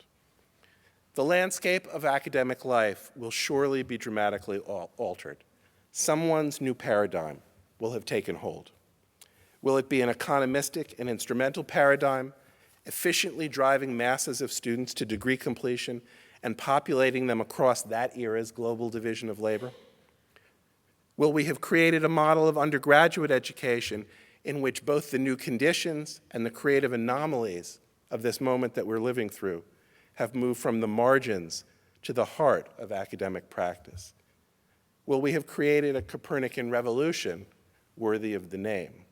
The landscape of academic life will surely be dramatically altered. Someone's new paradigm will have taken hold. Will it be an economistic and instrumental paradigm, efficiently driving masses of students to degree completion and populating them across that era's global division of labor? Will we have created a model of undergraduate education in which both the new conditions and the creative anomalies of this moment that we're living through have moved from the margins to the heart of academic practice? Will we have created a Copernican revolution worthy of the name?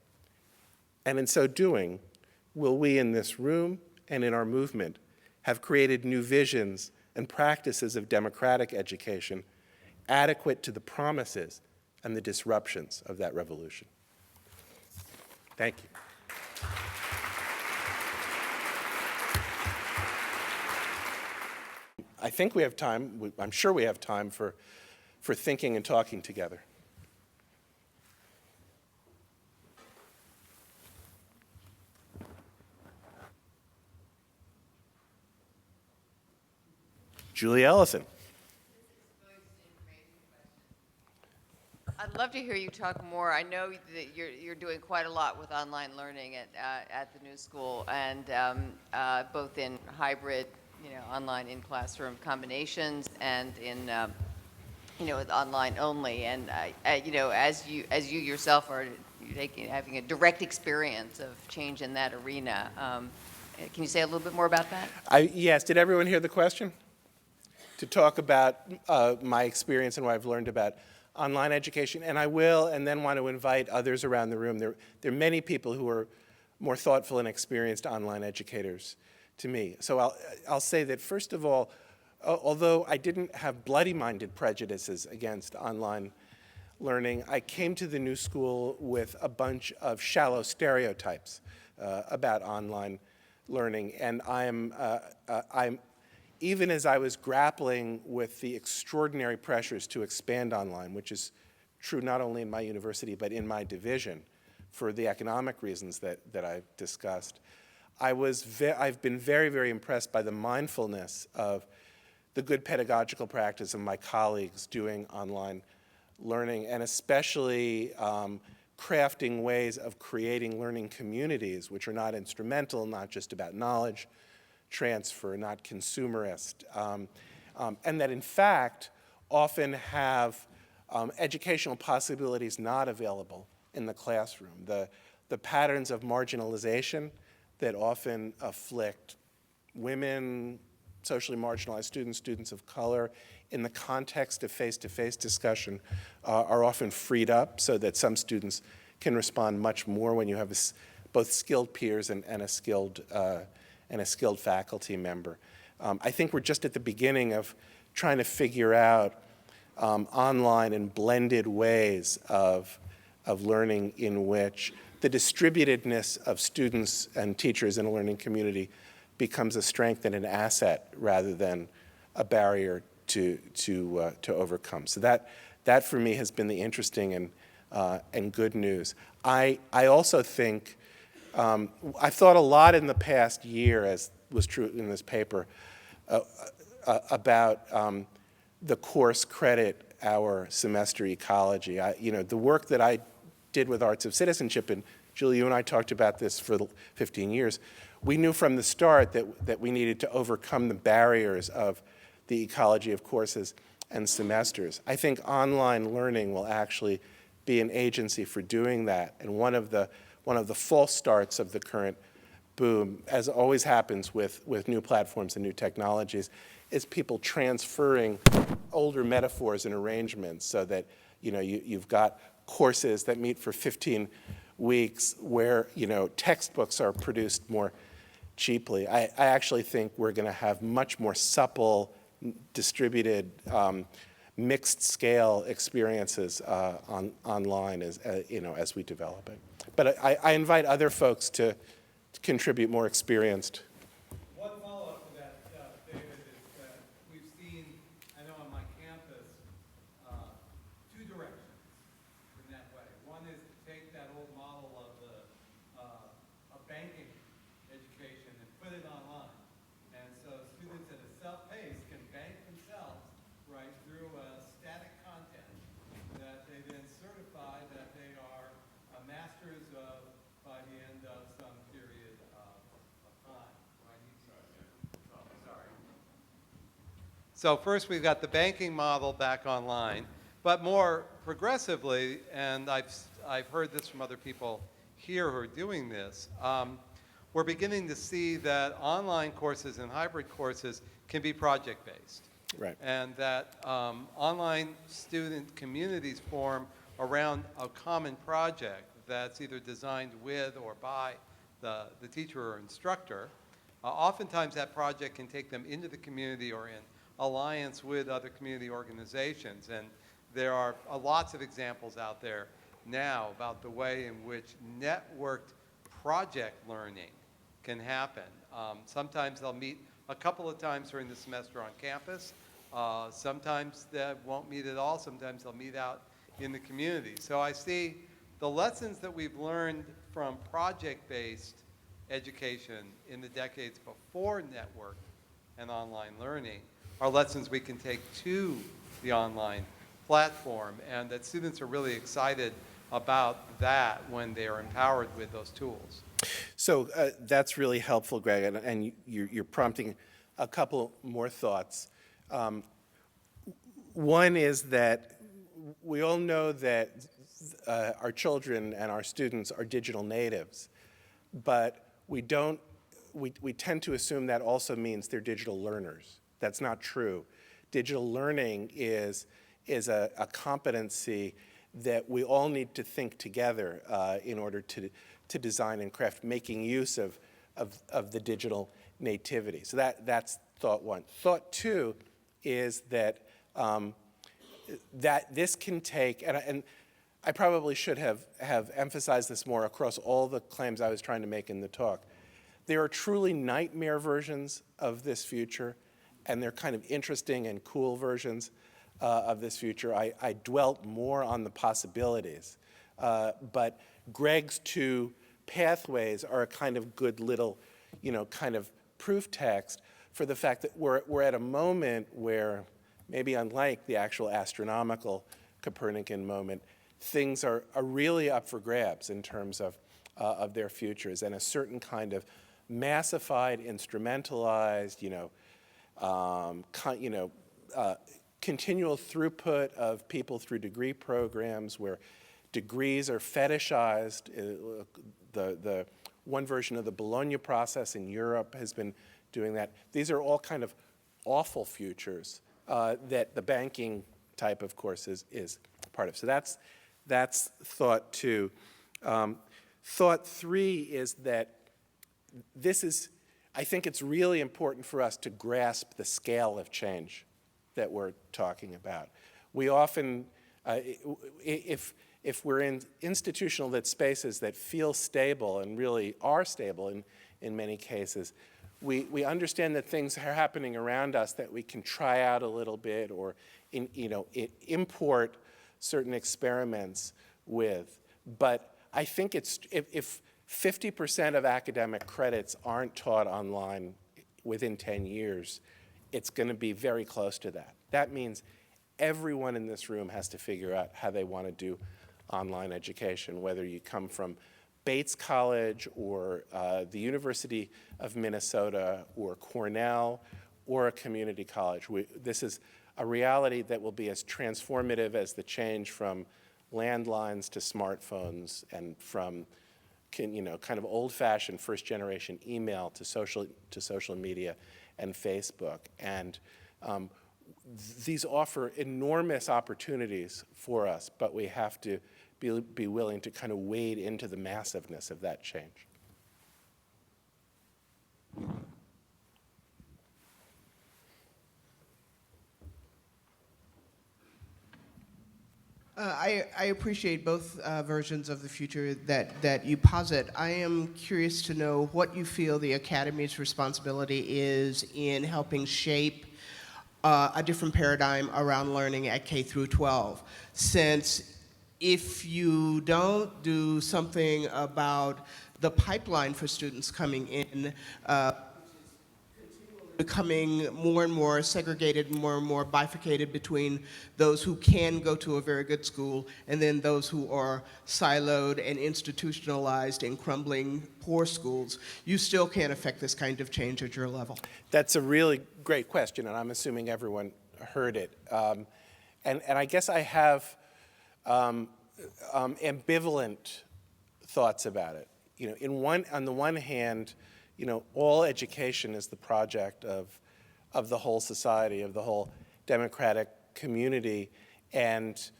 And in so doing, will we in this room and in our movement have created new visions and practices of democratic education adequate to the promises and the disruptions of that revolution? Thank you. I think we have time, I'm sure we have time for thinking and talking together. Julie Ellison. I'd love to hear you talk more. I know that you're doing quite a lot with online learning at the New School, and both in hybrid, online in classroom combinations, and in with online only. And as you yourself are having a direct experience of change in that arena, can you say a little bit more about that? Yes. Did everyone hear the question? To talk about my experience and what I've learned about online education, and I will, and then want to invite others around the room. There are many people who are more thoughtful and experienced online educators to me. So I'll say that, first of all, although I didn't have bloody-minded prejudices against online learning, I came to the New School with a bunch of shallow stereotypes about online learning, and I'm even as I was grappling with the extraordinary pressures to expand online, which is true not only in my university but in my division for the economic reasons that I've discussed, I've been very, very impressed by the mindfulness of the good pedagogical practice of my colleagues doing online learning, and especially crafting ways of creating learning communities which are not instrumental, not just about knowledge transfer, not consumerist, and that in fact often have educational possibilities not available in the classroom. The patterns of marginalization that often afflict women, socially marginalized students, students of color, in the context of face-to-face discussion are often freed up so that some students can respond much more when you have both skilled peers and a skilled faculty member. I think we're just at the beginning of trying to figure out online and blended ways of learning in which the distributedness of students and teachers in a learning community becomes a strength and an asset rather than a barrier to overcome. So that for me has been the interesting and good news. I also think I've thought a lot in the past year, as was true in this paper, about the course credit hour semester ecology. The work that I did with Arts of Citizenship, and Julie, you and I talked about this for 15 years, we knew from the start that we needed to overcome the barriers of the ecology of courses and semesters. I think online learning will actually be an agency for doing that, and one of the false starts of the current boom, as always happens with new platforms and new technologies, is people transferring older metaphors and arrangements so that you've got courses that meet for 15 weeks where textbooks are produced more cheaply. I actually think we're going to have much more supple, distributed, mixed scale experiences online as we develop it. But I invite other folks to contribute more experienced. One follow-up to that, David, is that we've seen, I know on my campus, 2 So first we've got the banking model back online, but more progressively, and I've heard this from other people here who are doing this, we're beginning to see that online courses and hybrid courses can be project-based. Right. And that online student communities form around a common project that's either designed with or by the teacher or instructor. Oftentimes that project can take them into the community or in alliance with other community organizations. And there are lots of examples out there now about the way in which networked project learning can happen. Sometimes they'll meet a couple of times during the semester on campus. Sometimes they won't meet at all. Sometimes they'll meet out in the community. So I see the lessons that we've learned from project-based education in the decades before network and online learning are lessons we can take to the online platform, and that students are really excited about that when they are empowered with those tools. So that's really helpful, Greg, and you're prompting a couple more thoughts. One is that we all know that our children and our students are digital natives, but we tend to assume that also means they're digital learners. That's not true. Digital learning is a competency that we all need to think together in order to design and craft, making use of the digital nativity. So that's thought one. Thought two is that that this can take, and I probably should have emphasized this more across all the claims I was trying to make in the talk. There are truly nightmare versions of this future, and they're kind of interesting and cool versions of this future. I dwelt more on the possibilities. But Greg's two pathways are a kind of good little, kind of proof text for the fact that we're at a moment where, maybe unlike the actual astronomical Copernican moment, things are really up for grabs in terms of their futures, and a certain kind of massified, instrumentalized, continual throughput of people through degree programs where degrees are fetishized. The one version of the Bologna process in Europe has been doing that. These are all kind of awful futures that the banking type of course is part of. So that's thought two. Thought three is that I think it's really important for us to grasp the scale of change that we're talking about. We often, if we're in institutional spaces that feel stable and really are stable in many cases, we understand that things are happening around us that we can try out a little bit or import certain experiments with. But I think if 50% of academic credits aren't taught online within 10 years, it's going to be very close to that. That means everyone in this room has to figure out how they want to do online education, whether you come from Bates College or the University of Minnesota or Cornell or a community college. This is a reality that will be as transformative as the change from landlines to smartphones and from kind of old-fashioned first-generation email to social media and Facebook. And these offer enormous opportunities for us, but we have to be willing to kind of wade into the massiveness of that change. I appreciate both versions of the future that you posit. I am curious to know what you feel the Academy's responsibility is in helping shape a different paradigm around learning at K through 12. Since if you don't do something about the pipeline for students coming in, continually becoming more and more segregated, more and more bifurcated between those who can go to a very good school and then those who are siloed and institutionalized in crumbling poor schools, you still can't affect this kind of change at your level? That's a really great question, and I'm assuming everyone heard it. And I guess I have ambivalent thoughts about it. You know, on the one hand, you know, all education is the project of the whole society, of the whole democratic community, and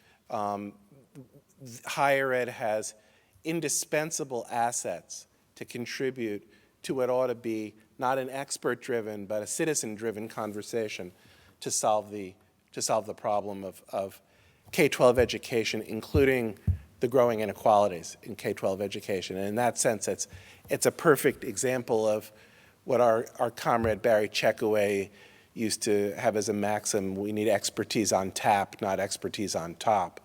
higher ed has indispensable assets to contribute to what ought to be not an expert-driven but a citizen-driven conversation to solve the problem of K-12 education, including the growing inequalities in K-12 education. And in that sense, it's a perfect example of what our comrade Barry Checkaway used to have as a maxim: we need expertise on tap, not expertise on top.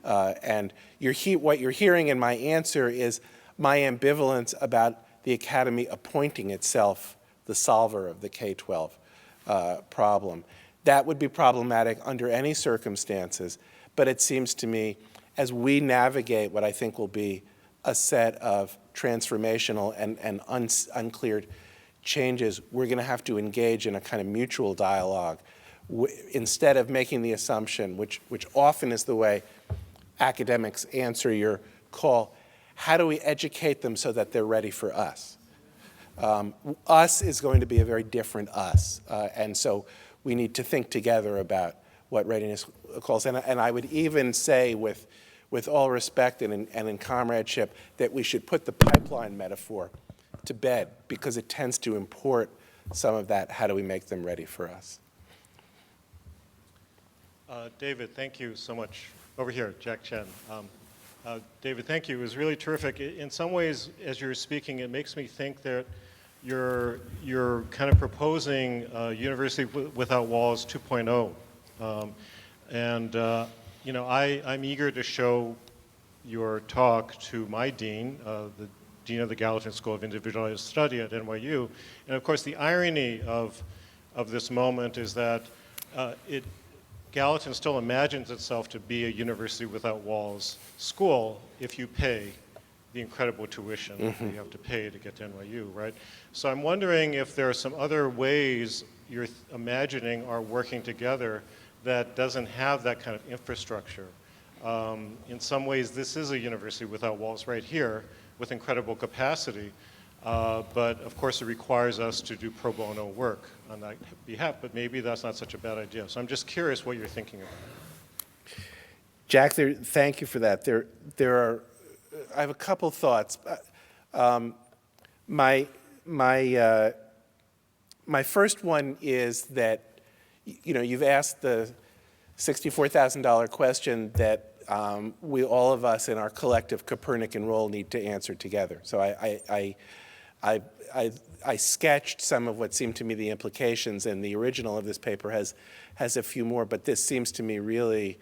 And what you're hearing in my answer is my ambivalence about the academy appointing itself the solver of the K-12 problem. That would be problematic under any circumstances, but it seems to me, as we navigate what I think will be a set of transformational and uncleared changes, we're going to have to engage in a kind of mutual dialogue instead of making the assumption, which often is the way academics answer your call, how do we educate them so that they're ready for us? Us is going to be a very different us, and so we need to think together about what readiness calls. And I would even say, with all respect and in comradeship, that we should put the pipeline metaphor to bed, because it tends to import some of that, how do we make them ready for us? David, thank you so much. Over here, Jack Chen. David, thank you. It was really terrific. In some ways, as you're speaking, it makes me think that you're kind of proposing University Without Walls 2.0. You know, I'm eager to show your talk to my dean, the dean of the Gallatin School of Individualized Study at NYU. And of course, the irony of this moment is that Gallatin still imagines itself to be a University Without Walls school if you pay the incredible tuition that you have to pay to get to NYU, right? So I'm wondering if there are some other ways you're imagining are working together that doesn't have that kind of infrastructure. In some ways, this is a University Without Walls right here with incredible capacity, but of course it requires us to do pro bono work on that behalf, but maybe that's not such a bad idea. So I'm just curious what you're thinking about. Jack, thank you for that. I have a couple thoughts. My first one is that, you know, you've asked the $64,000 question that we, all of us in our collective Copernican role, need to answer together. So I sketched some of what seemed to me the implications, and the original of this paper has a few more, but this seems to me really,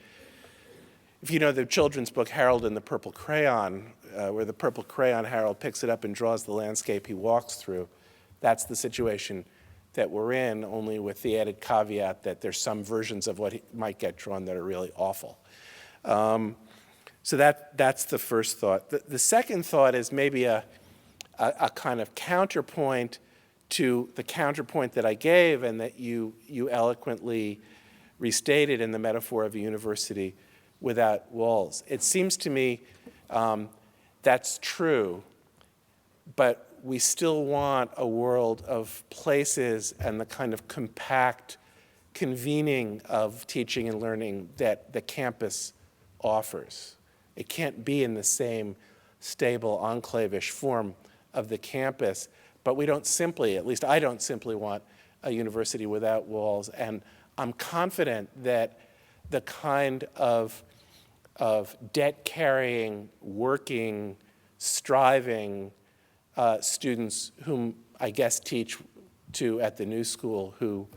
if you know the children's book Harold and the Purple Crayon, where the purple crayon Harold picks it up and draws the landscape he walks through, that's the situation that we're in, only with the added caveat that there's some versions of what might get drawn that are really awful. So that's the first thought. The second thought is maybe a kind of counterpoint to the counterpoint that I gave and that you eloquently restated in the metaphor of a university without walls. It seems to me that's true, but we still want a world of places and the kind of compact convening of teaching and learning that the campus offers. It can't be in the same stable enclave-ish form of the campus, but we don't simply, at least I don't simply want a university without walls, and I'm confident that the kind of debt-carrying, working, striving students whom I guess teach to at the New School, who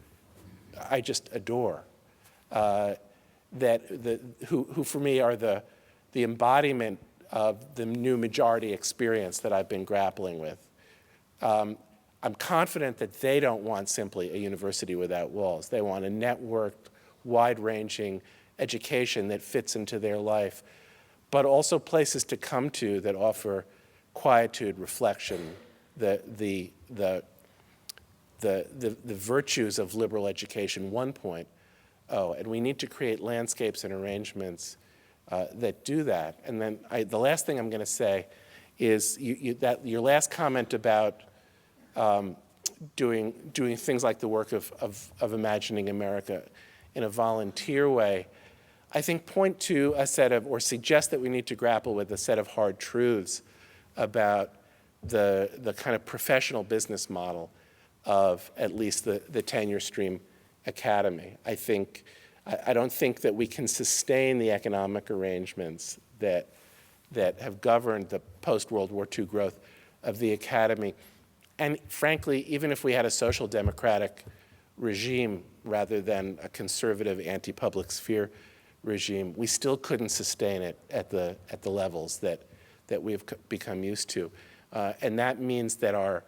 I just adore, who for me are the embodiment of the new majority experience that I've been grappling with. I'm confident that they don't want simply a university without walls. They want a networked, wide-ranging education that fits into their life, but also places to come to that offer quietude, reflection, the virtues of liberal education 1.0. And we need to create landscapes and arrangements that do that. And then the last thing I'm going to say is that your last comment about doing things like the work of Imagining America in a volunteer way, I think point to a set of, or suggest that we need to grapple with a set of hard truths about the kind of professional business model of at least the tenure stream academy. I don't think that we can sustain the economic arrangements that have governed the post-World War II growth of the academy. And frankly, even if we had a social democratic regime rather than a conservative anti-public sphere regime, we still couldn't sustain it at the levels that we've become used to. And that means that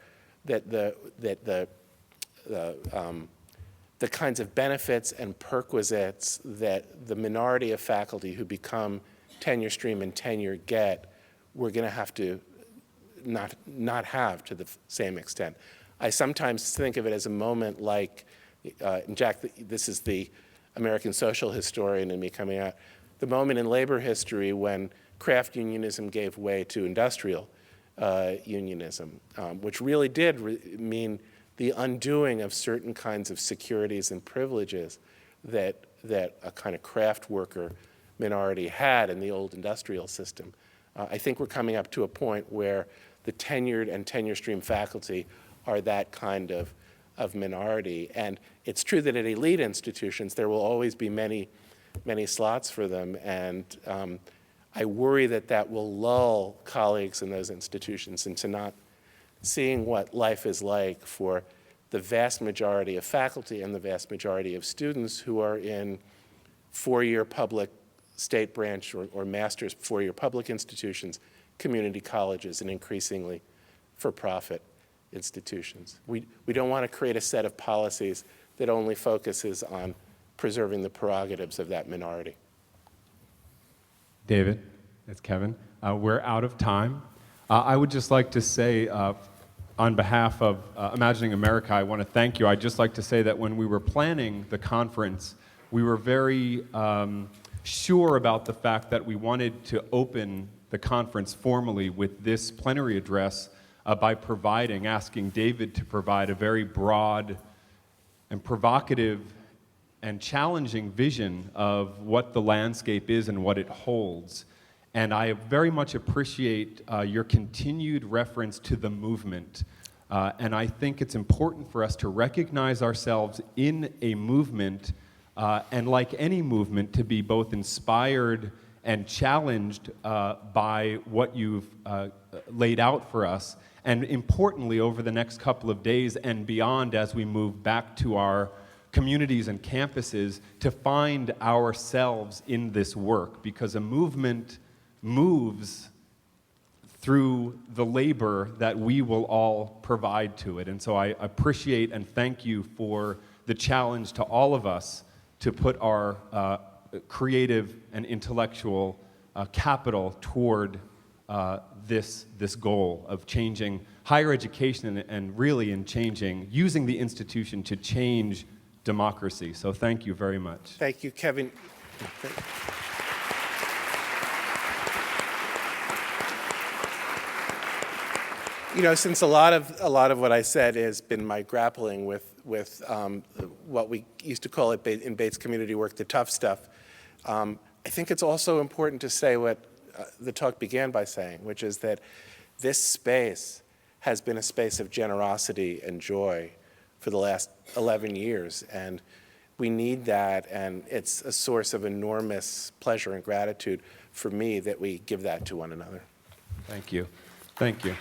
the kinds of benefits and perquisites that the minority of faculty who become tenure stream and tenure get, we're going to have to not have to the same extent. I sometimes think of it as a moment like, and Jack, this is the American social historian in me coming out, the moment in labor history when craft unionism gave way to industrial unionism, which really did mean the undoing of certain kinds of securities and privileges that a kind of craft worker minority had in the old industrial system. I think we're coming up to a point where the tenured and tenure stream faculty are that kind of minority. And it's true that at elite institutions, there will always be many slots for them. And I worry that will lull colleagues in those institutions into not seeing what life is like for the vast majority of faculty and the vast majority of students who are in four-year public state branch or master's four-year public institutions, community colleges, and increasingly for-profit institutions. We don't want to create a set of policies that only focuses on preserving the prerogatives of that minority. David, it's Kevin. We're out of time. I would just like to say, on behalf of Imagining America, I want to thank you. I'd just like to say that when we were planning the conference, we were very sure about the fact that we wanted to open the conference formally with this plenary address by asking David to provide a very broad and provocative and challenging vision of what the landscape is and what it holds. And I very much appreciate your continued reference to the movement. And I think it's important for us to recognize ourselves in a movement, and like any movement, to be both inspired and challenged by what you've laid out for us. And importantly, over the next couple of days and beyond, as we move back to our communities and campuses, to find ourselves in this work, because a movement moves through the labor that we will all provide to it. And so I appreciate and thank you for the challenge to all of us to put our creative and intellectual capital toward this goal of changing higher education and really in using the institution to change democracy. So thank you very much. Thank you, Kevin. You know, since a lot of what I said has been my grappling with what we used to call it in Bates community work, the tough stuff, I think it's also important to say what the talk began by saying, which is that this space has been a space of generosity and joy for the last 11 years, and we need that, and it's a source of enormous pleasure and gratitude for me that we give that to one another. Thank you. Thank you.